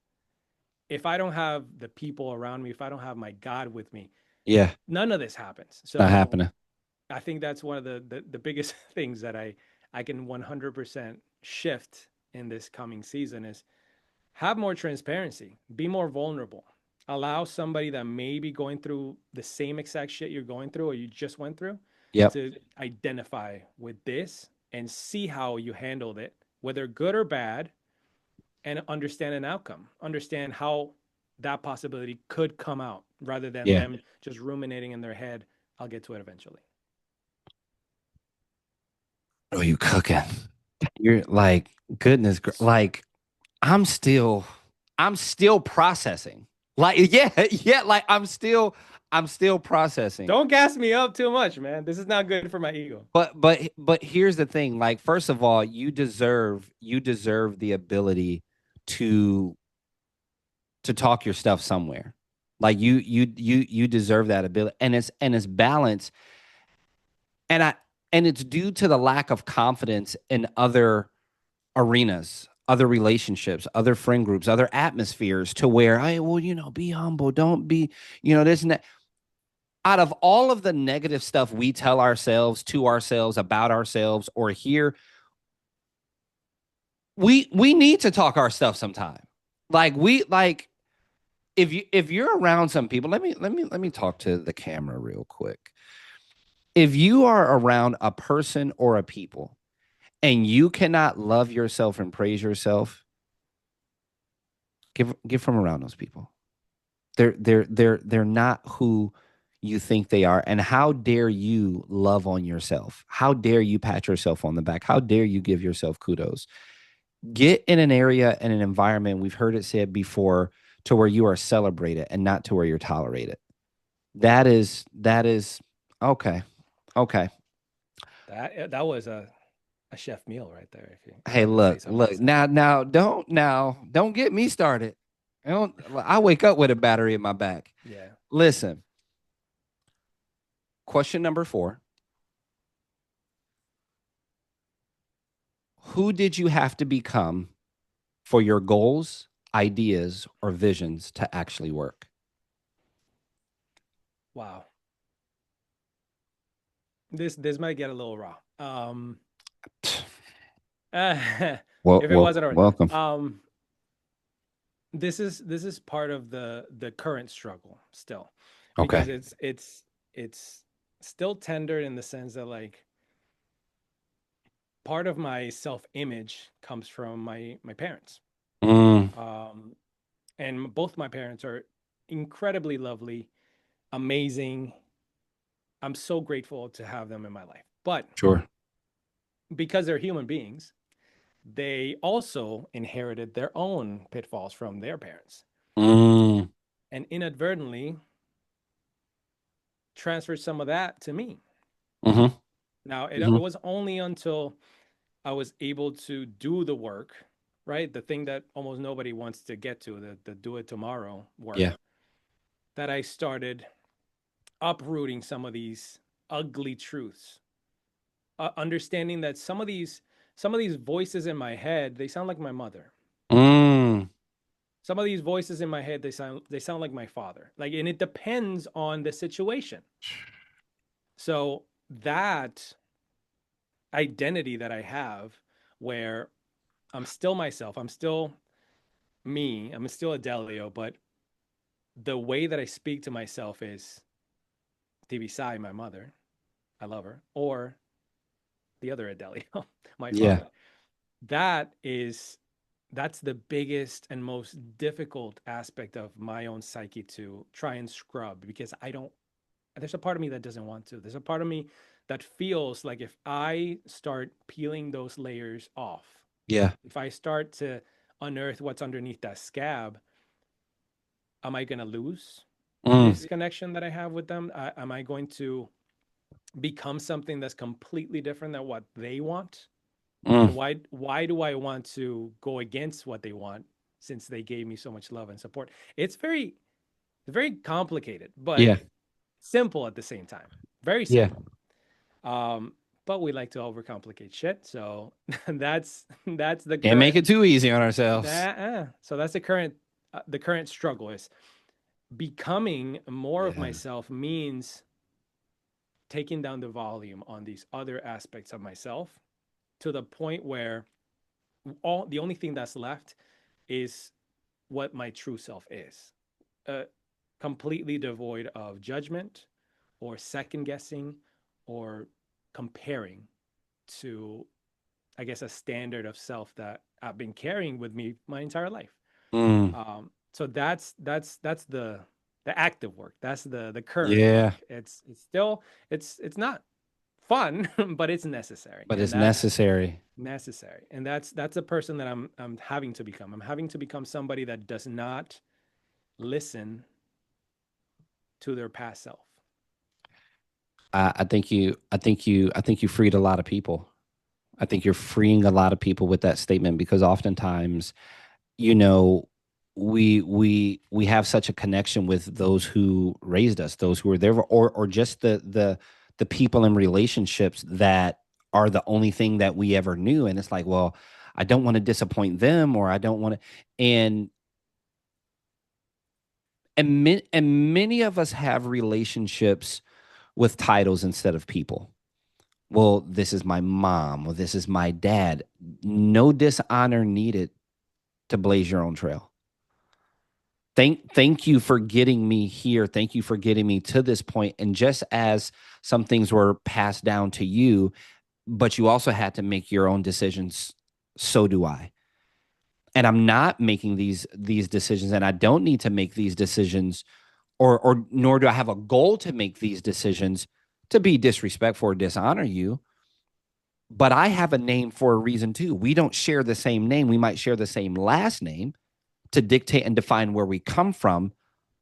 If I don't have the people around me, if I don't have my God with me, yeah. none of this happens. It's not So happening. I think that's one of the biggest things that I can 100% shift in this coming season is have more transparency, be more vulnerable, allow somebody that may be going through the same exact shit you're going through or you just went through Yep. to identify with this and see how you handled it, whether good or bad, and understand an outcome, understand how that possibility could come out rather than Yeah. them just ruminating in their head, I'll get to it eventually. Oh, you cooking? You're like goodness, like I'm still, I'm still processing. Like yeah, yeah. Like I'm still processing. Don't gas me up too much, man. This is not good for my ego. But here's the thing. Like first of all, you deserve the ability to to talk your stuff somewhere. Like you deserve that ability, and it's balance, and I and it's due to the lack of confidence in other arenas, other relationships, other friend groups, other atmospheres to where, hey, well, be humble. Don't be, this and that. Out of all of the negative stuff we tell ourselves, to ourselves, about ourselves, or hear, we need to talk our stuff sometime. Like if you're around some people, let me talk to the camera real quick. If you are around a person or a people and you cannot love yourself and praise yourself, get from around those people. They're not who you think they are. And how dare you love on yourself? How dare you pat yourself on the back? How dare you give yourself kudos? Get in an area and an environment, we've heard it said before, to where you are celebrated and not to where you're tolerated. That is okay. Okay. That was a chef meal right there, if Hey, I may say look, so look. myself. Now don't get me started. I wake up with a battery in my back. Yeah. Listen, question number 4. Who did you have to become for your goals, ideas, or visions to actually work? Wow. This might get a little raw. If Well, it wasn't already. welcome. This is part of the current struggle still, because Okay. it's still tender in the sense that like part of my self-image comes from my parents. Mm, Um, and both my parents are incredibly lovely, amazing. I'm so grateful to have them in my life. But sure. because they're human beings, they also inherited their own pitfalls from their parents Mm, and inadvertently transferred some of that to me. mm-hmm, Now, it mm-hmm. was only until I was able to do the work, right? The thing that almost nobody wants to get to, the do it tomorrow Yeah. work, that I started uprooting some of these ugly truths, understanding that some of these voices in my head, they sound like my mother. Mm, Some of these voices in my head, they sound like my father. Like, and it depends on the situation. So that identity that I have, where I'm still myself, I'm still me, I'm still Adelio, but the way that I speak to myself is Tibisai, my mother, I love her, or the other Adelio, my yeah. father. That is that's the biggest and most difficult aspect of my own psyche to try and scrub, because I don't there's a part of me that doesn't want to. There's a part of me that feels like if I start peeling those layers off, Yeah. if I start to unearth what's underneath that scab, am I going to lose Mm, this connection that I have with them? Am I going to become something that's completely different than what they want? Mm, And why do I want to go against what they want since they gave me so much love and support? It's very complicated, but yeah. simple at the same time. Very Yeah. simple. Um, but we like to overcomplicate shit. So that's the Can't make current it too easy on ourselves. so that's the current struggle is becoming more of Yeah. myself means taking down the volume on these other aspects of myself to the point where all the only thing that's left is what my true self is. Uh, Completely devoid of judgment or second guessing or comparing to, I guess, a standard of self that I've been carrying with me my entire life. Mm, So that's the active work. That's the current yeah. work. It's still it's not fun, but it's necessary, But and it's that's necessary. necessary. And that's a person that I'm having to become. I'm having to become somebody that does not listen to their past self. I think you freed a lot of people. I think you're freeing a lot of people with that statement because oftentimes, you know, we have such a connection with those who raised us, those who were there, or just the people in relationships that are the only thing that we ever knew. And it's like, well, I don't want to disappoint them, or I don't want to. And and many of us have relationships with titles instead of people. Well, this is my mom, or this is my dad. No dishonor needed to blaze your own trail. Thank you for getting me here. Thank you for getting me to this point. And just as some things were passed down to you, but you also had to make your own decisions, so do I. And I'm not making these decisions, and I don't need to make these decisions, or nor do I have a goal to make these decisions to be disrespectful or dishonor you. But I have a name for a reason too. We don't share the same name. We might share the same last name to dictate and define where we come from,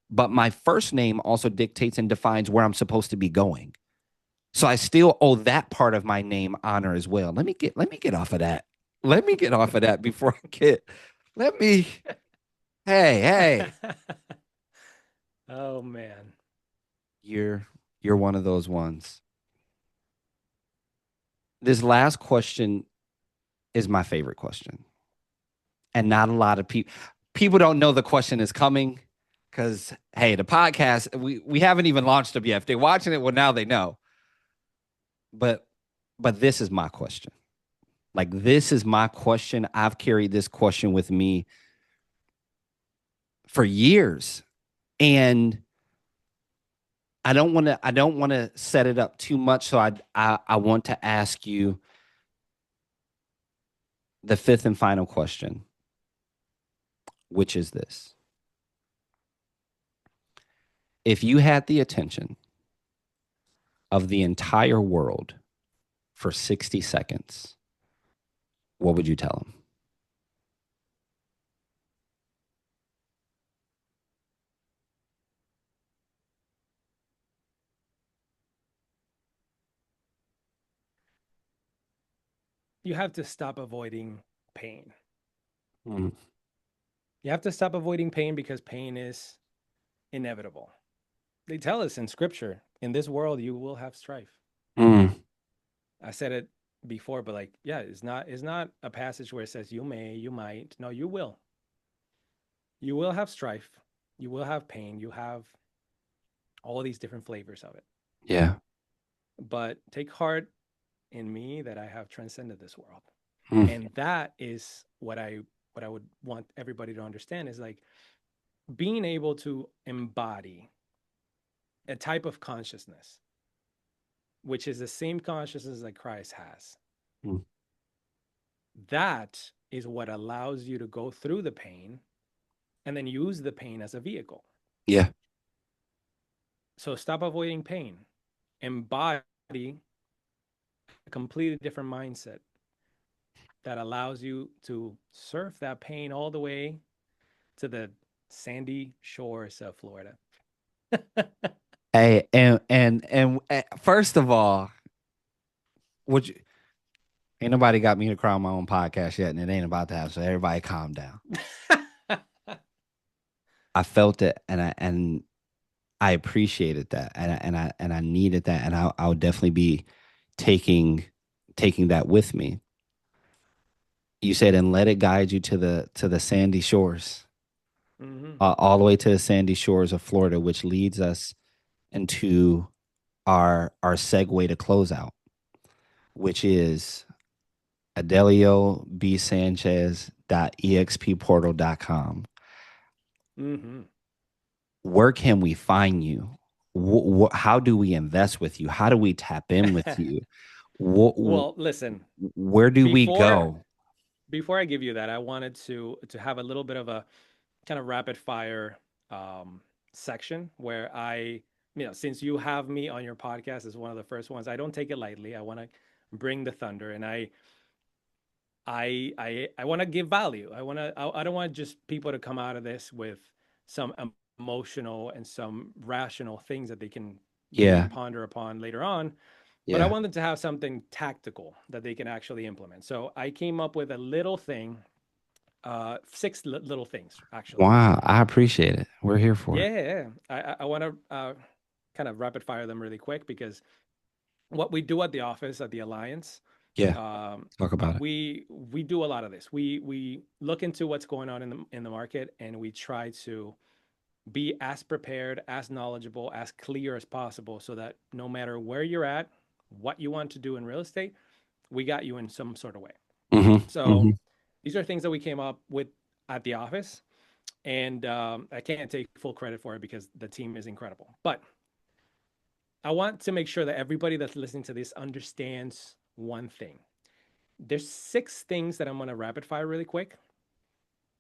but my first name also dictates and defines where I'm supposed to be going. So I still owe that part of my name honor as well. Let me get off of that. Let me get off of that before I get let me hey, hey. Oh man. You're you're one of those ones. This last question is my favorite question. And not a lot of people don't know the question is coming because hey, the podcast we haven't even launched them yet. If they're watching it, well, now they know. But this is my question. Like this is my question. I've carried this question with me for years, and I don't want to set it up too much. So I want to ask you the fifth and final question, which is this: if you had the attention of the entire world for 60 seconds, what would you tell them? You have to stop avoiding pain. Mm, You have to stop avoiding pain because pain is inevitable. They tell us in scripture, in this world you will have strife. mm, I said it before, but like, yeah, it's not a passage where it says you may, you might. No, you will. You will have strife. You will have pain. You have all these different flavors of it. yeah. But take heart in me that I have transcended this world. Mm, And that is what I would want everybody to understand is like being able to embody a type of consciousness, which is the same consciousness that Christ has. mm, That is what allows you to go through the pain and then use the pain as a vehicle. yeah. So stop avoiding pain, embody a completely different mindset that allows you to surf that pain all the way to the sandy shores of Florida. Hey, first of all, would you, ain't nobody got me to cry on my own podcast yet, and it ain't about to have. So everybody, calm down. I felt it, and I appreciated that, and I needed that, and I'll definitely be taking taking that with me. You said, and let it guide you to the sandy shores, Hmm. all the way to the sandy shores of Florida, which leads us into our segue to close out, which is Adelio B Sanchez .expportal.com. Hmm. Where can we find you? How do we invest with you? How do we tap in with you? Well, listen, Where do we before go? before I give you that, I wanted to have a little bit of a kind of rapid fire um, section where since you have me on your podcast as one of the first ones, I don't take it lightly. I want to bring the thunder, and I want to give value. I don't want just people to come out of this with some emotional and some rational things that they can maybe Yeah, ponder upon later on. But I yeah. want them to have something tactical that they can actually implement. So I came up with a little thing, six little things actually. Wow, I appreciate it. We're here for it. Yeah, I want to kind of rapid fire them really quick because what we do at the office at the Alliance, Yeah, um, talk about it. we do a lot of this. We look into what's going on in the market, and we try to be as prepared, as knowledgeable, as clear as possible, so that no matter where you're at, what you want to do in real estate, we got you in some sort of way. Hmm. So Hmm. these are things that we came up with at the office, and I can't take full credit for it because the team is incredible. But I want to make sure that everybody that's listening to this understands one thing. There's six things that I'm going to rapid fire really quick,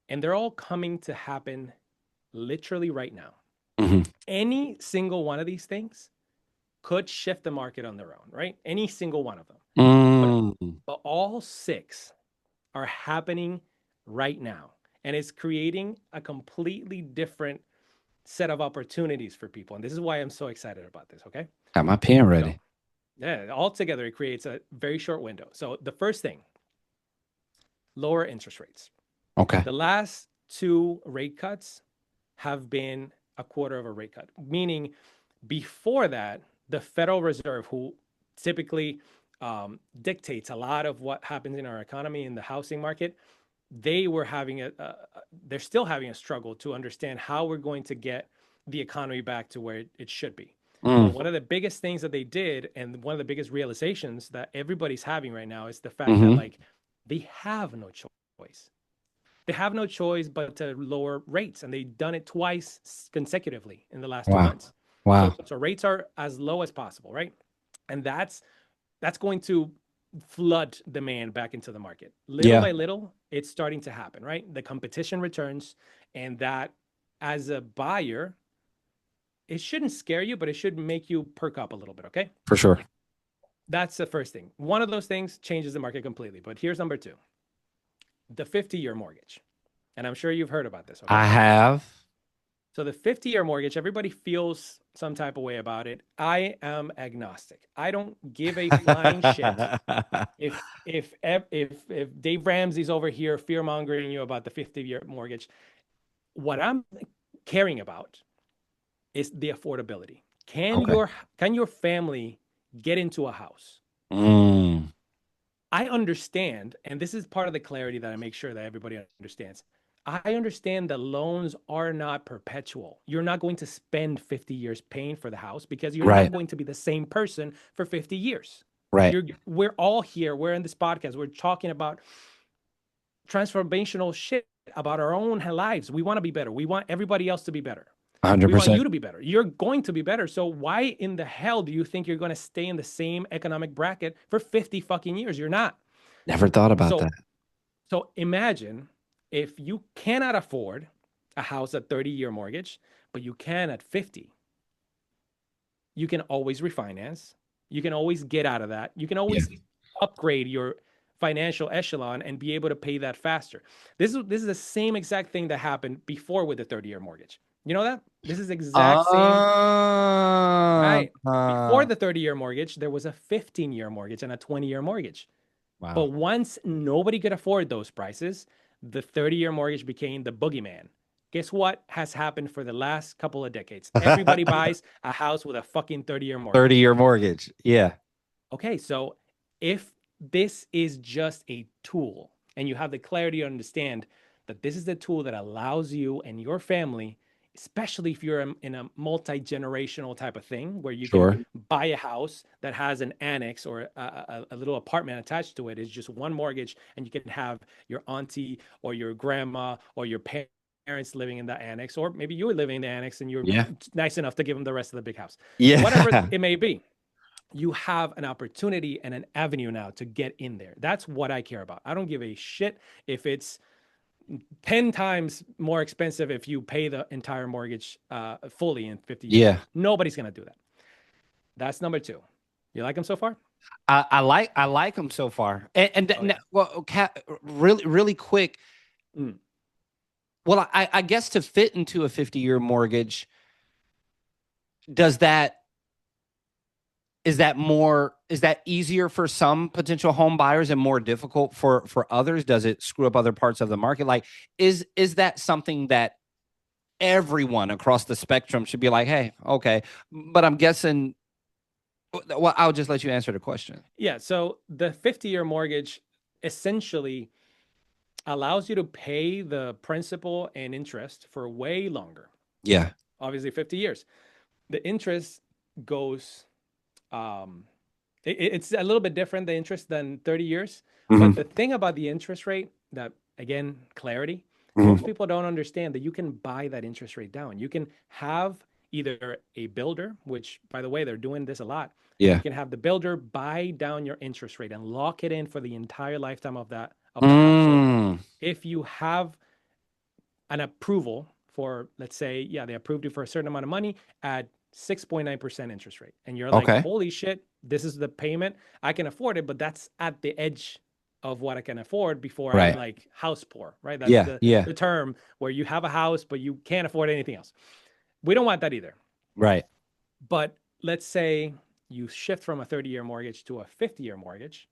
and they're all coming to happen literally right now. Hmm. Any single one of these things could shift the market on their own, right? Any single one of them. But Mm. but all six are happening right now. And it's creating a completely different set of opportunities for people. And this is why I'm so excited about this, okay? Got my pen So, ready. yeah, altogether, it creates a very short window. So, the first thing, lower interest rates. Okay. The last two rate cuts have been a quarter of a rate cut, meaning before that, the Federal Reserve, who typically dictates a lot of what happens in our economy in the housing market, they were having they're still having a struggle to understand how we're going to get the economy back to where it should be. Well, Mm. one of the biggest things that they did, and one of the biggest realizations that everybody's having right now, is the fact that Hmm. like they have no choice. They have no choice but to lower rates, and they've done it twice consecutively in the last two Wow. months. So, Wow. so rates are as low as possible, right? And that's going to flood demand back into the market. Little Yeah, by little, it's starting to happen, right? The competition returns, and that as a buyer, it shouldn't scare you, but it should make you perk up a little bit, okay? for sure. That's the first thing. One of those things changes the market completely. But here's number two, the 50-year mortgage. And I'm sure you've heard about this, okay? I have. So the 50-year mortgage, everybody feels some type of way about it. I am agnostic. I don't give a flying shit if Dave Ramsey's over here fear mongering you about the 50-year mortgage. What I'm caring about is the affordability. Can Okay. your family get into a house? Mm. I understand, and this is part of the clarity that I make sure that everybody understands. I understand that loans are not perpetual. You're not going to spend 50 years paying for the house because you're not Right. going to be the same person for 50 years. Right. We're all here, we're in this podcast, we're talking about transformational shit about our own lives. We want to be better. We want everybody else to be better. We want 100%. you to be better. You're going to be better. So why in the hell do you think you're going to stay in the same economic bracket for 50 fucking years? You're not. Never thought about So that. so imagine if you cannot afford a house at 30-year mortgage, but you can at 50. You can always refinance. You can always get out of that. You can Yeah. always upgrade your financial echelon and be able to pay that faster. This is the same exact thing that happened before with the 30-year mortgage. You know that? This is exact same, Uh, right? Before uh, the 30-year mortgage, there was a 15-year mortgage and a 20-year mortgage. But wow. once nobody could afford those prices, the 30-year mortgage became the boogeyman. Guess what has happened for the last couple of decades? Everybody buys a house with a fucking 30-year mortgage. 30-year mortgage. Yeah. Okay, so if this is just a tool and you have the clarity to understand that this is the tool that allows you and your family, especially if you're in a multi-generational type of thing where you can Sure. buy a house that has an annex or a little apartment attached to it, is just one mortgage, and you can have your auntie or your grandma or your parents living in the annex, or maybe you're living in the annex and you're Yeah. nice enough to give them the rest of the big house. Whatever Yeah. it may be, you have an opportunity and an avenue now to get in there. That's what I care about. I don't give a shit if it's 10 times more expensive if you pay the entire mortgage fully in 50 years. Yeah. Nobody's going to do that. That's number two. You like them so far? I like them so far. Oh, yeah. Well, really, really quick. Mm. Well, I guess to fit into a 50-year mortgage, does that is that easier for some potential home buyers and more difficult for others? Does it screw up other parts of the market? Like, is that something that everyone across the spectrum should be like, hey, okay? But I'm guessing. Well, I'll just let you answer the question. Yeah. So the 50-year mortgage essentially allows you to pay the principal and interest for way longer. Yeah. Obviously, 50 years. The interest goes it's a little bit different, the interest, than 30 years. But Hmm. the thing about the interest rate, that again, clarity, most Hmm. people don't understand that you can buy that interest rate down. You can have either a builder, which by the way, they're doing this a lot. You Yeah. can have the builder buy down your interest rate and lock it in for the entire lifetime of the house. So Mm. if you have an approval for, let's say, yeah, they approved you for a certain amount of money at 6.9% interest rate. And you're like, Okay. holy shit, this is the payment. I can afford it, but that's at the edge of what I can afford before I'm Right. like house poor, right? That's Yeah. the Yeah. the term where you have a house, but you can't afford anything else. We don't want that either. Right. But let's say you shift from a 30-year mortgage to a 50-year mortgage.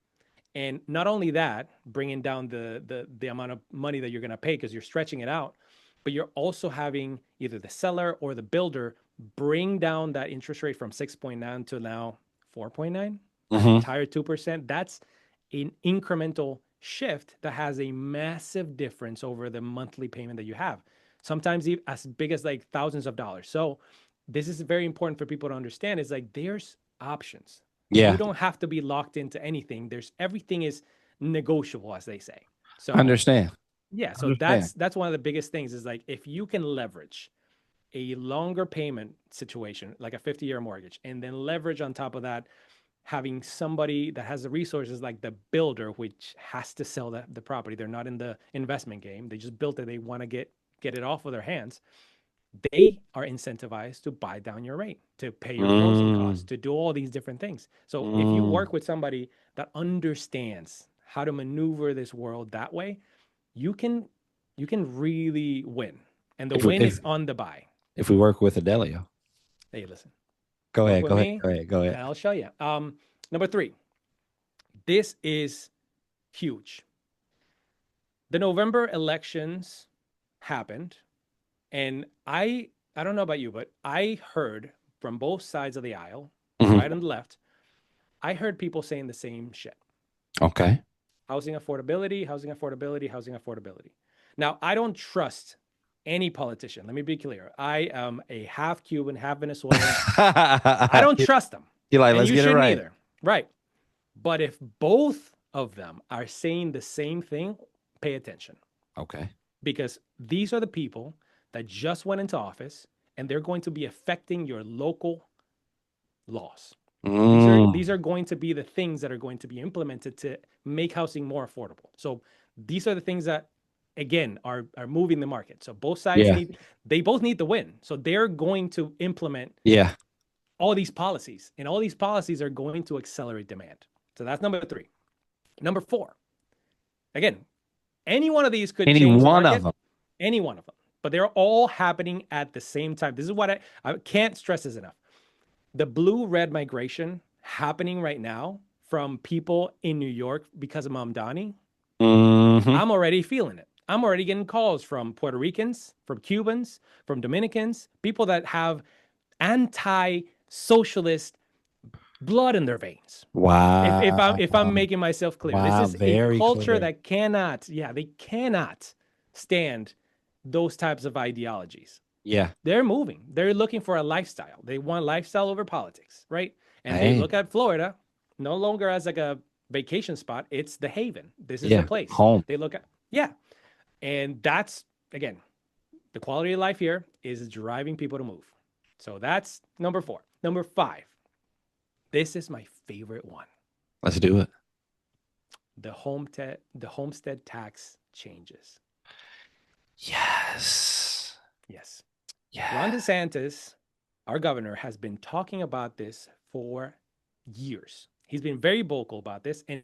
And not only that, bringing down the amount of money that you're going to pay because you're stretching it out, but you're also having either the seller or the builder bring down that interest rate from 6.9 to now 4.9, an Hmm. entire 2%. That's an incremental shift that has a massive difference over the monthly payment that you have, sometimes as big as like thousands of dollars. So this is very important for people to understand, is like there's options. You Yeah. don't have to be locked into anything. There's everything is negotiable, as they say. I So understand. yeah, I so understand. that's one of the biggest things, is like if you can leverage a longer payment situation, like a 50-year mortgage, and then leverage on top of that having somebody that has the resources like the builder, which has to sell the property. They're not in the investment game. They just built it. They want to get it off of their hands. They are incentivized to buy down your rate, to pay your closing costs, Mm. to do all these different things. So if you Mm. work with somebody that understands how to maneuver this world that way, you can you can really win. And the If we win is on the buy. if we work with Adelio, Hey, listen, go work ahead. with Go ahead. me Go ahead. Go ahead. and I'll show you. Number three, this is huge. The November elections happened, and I don't know about you, but I heard from both sides of the aisle, the right Hmm. and the left, I heard people saying the same shit. Okay. Housing affordability, housing affordability, housing affordability. Now, I don't trust any politician. Let me be clear. I am a half Cuban, half Venezuelan. I don't trust them. You like, And let's you get it shouldn't right. either. Right. But if both of them are saying the same thing, pay attention, Okay. because these are the people that just went into office and they're going to be affecting your local laws. These are Mm. these are going to be the things that are going to be implemented to make housing more affordable. So these are the things that again are moving the market. So both sides Yeah. need, they both need the win. So they're going to implement Yeah. all these policies, and all these policies are going to accelerate demand. So that's number three. Number four, again, any one of these could Any change the one of market, them. any one of them. but they're all happening at the same time. This is what I can't stress this enough. The blue red migration happening right now from people in New York because of Mamdani, Hmm. I'm already feeling it. I'm already getting calls from Puerto Ricans, from Cubans, from Dominicans, people that have anti-socialist blood in their veins. If I'm Wow. making myself clear, this Wow. is a Very culture clear. that cannot, yeah, they cannot stand those types of ideologies. Yeah. They're moving. They're looking for a lifestyle. They want lifestyle over politics, right? And they Hey. look at Florida no longer as like a vacation spot. It's the haven. This is the Yeah. place. Home. They look at, yeah. And that's, again, the quality of life here is driving people to move. So that's number 4. Number 5. This is my favorite one. Let's do it. The homestead tax changes. Yes. Yes. Ron Yeah. DeSantis, our governor, has been talking about this for years. He's been very vocal about this, and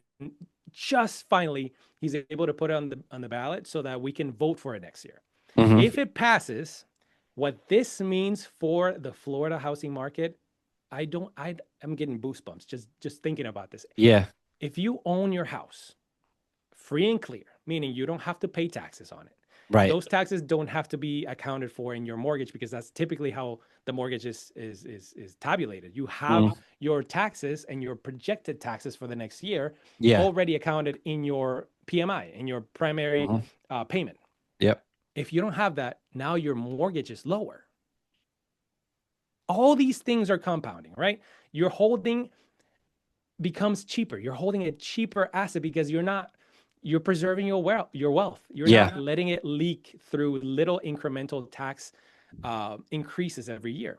just finally he's able to put it on the ballot so that we can vote for it next year. Hmm. If it passes, what this means for the Florida housing market, I'm getting goosebumps just thinking about this. Yeah. If you own your house free and clear, meaning you don't have to pay taxes on it. Right. Those taxes don't have to be accounted for in your mortgage because that's typically how the mortgage is tabulated. You have Mm. your taxes and your projected taxes for the next year Yeah. already accounted in your PMI, in your primary Mhm. payment. Yep. If you don't have that, now your mortgage is lower. All these things are compounding, right? Your holding becomes cheaper. You're holding a cheaper asset because you're preserving your wealth. You're Yeah. not letting it leak through little incremental tax increases every year.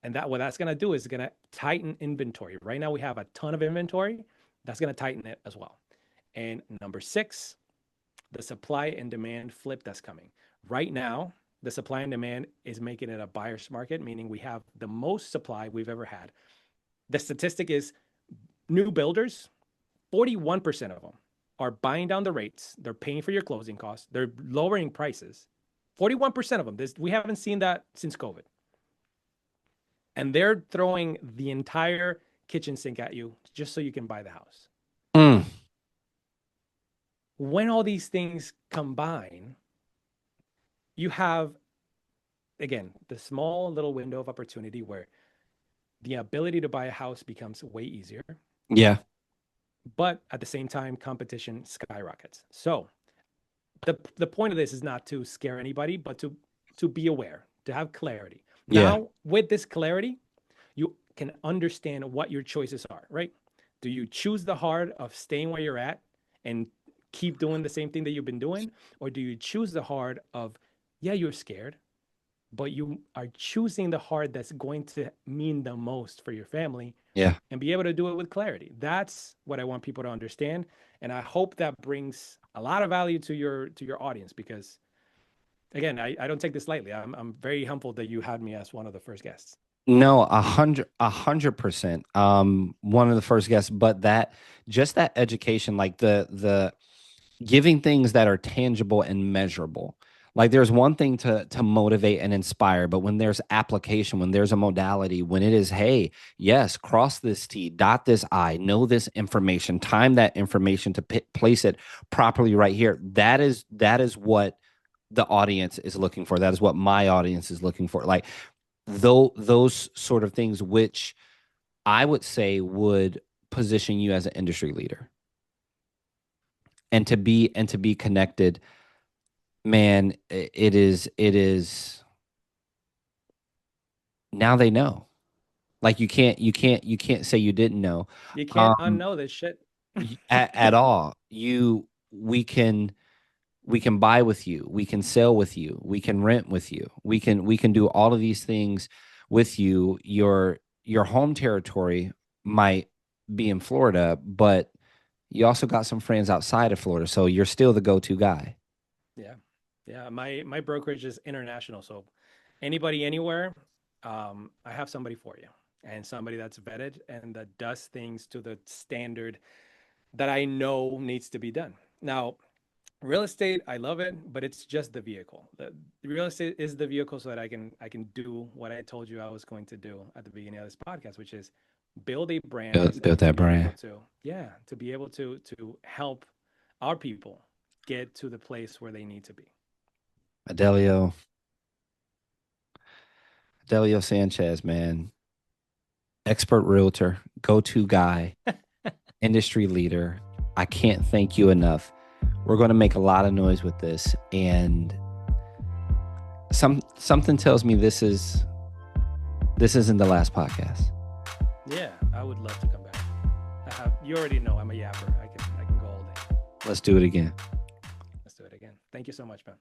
And that what that's going to do is going to tighten inventory. Right now we have a ton of inventory. That's going to tighten it as well. And number 6, the supply and demand flip that's coming. Right now, the supply and demand is making it a buyer's market, meaning we have the most supply we've ever had. The statistic is new builders, 41% of them are buying down the rates. They're paying for your closing costs. They're lowering prices. 41% of them. We haven't seen that since COVID. And they're throwing the entire kitchen sink at you just so you can buy the house. Mm. When all these things combine, you have, again, the small little window of opportunity where the ability to buy a house becomes way easier. Yeah. But at the same time, competition skyrockets. So the point of this is not to scare anybody, but to be aware, to have clarity. Yeah. Now, with this clarity, you can understand what your choices are, right? Do you choose the hard of staying where you're at and keep doing the same thing that you've been doing? Or do you choose the hard of, yeah, you're scared, but you are choosing the hard that's going to mean the most for your family Yeah. and be able to do it with clarity? That's what I want people to understand. And I hope that brings a lot of value to your audience because again, I don't take this lightly. I'm very humbled that you had me as one of the first guests. No, 100%. One of the first guests, but that just that education, like the giving things that are tangible and measurable. Like there's one thing to motivate and inspire, but when there's application, when there's a modality, when it is, hey, yes, cross this T, dot this I, know this information, time that information to place it properly right here. That is what the audience is looking for. That is what my audience is looking for. Like though those sort of things, which I would say would position you as an industry leader and to be connected, man, it is now they know. Like you can't say you didn't know. You can't um unknow this shit. at all. We can buy with you, we can sell with you, we can rent with you, we can do all of these things with you. Your home territory might be in Florida, but you also got some friends outside of Florida, so you're still the go-to guy. Yeah. Yeah. My brokerage is international. So anybody anywhere, I have somebody for you and somebody that's vetted and that does things to the standard that I know needs to be done. Now, Real estate, I love it, but it's just the vehicle. The real estate is the vehicle so that I can do what I told you I was going to do at the beginning of this podcast, which is build a brand Build to that be able brand. to, yeah, to be able to help our people get to the place where they need to be. Adelio, Adelio Sanchez, man. Expert realtor, go-to guy, industry leader. I can't thank you enough. We're going to make a lot of noise with this, and something tells me this isn't the last podcast. Yeah, I would love to come back. You already know I'm a yapper. I can go all day. Let's do it again. Let's do it again. Thank you so much, man.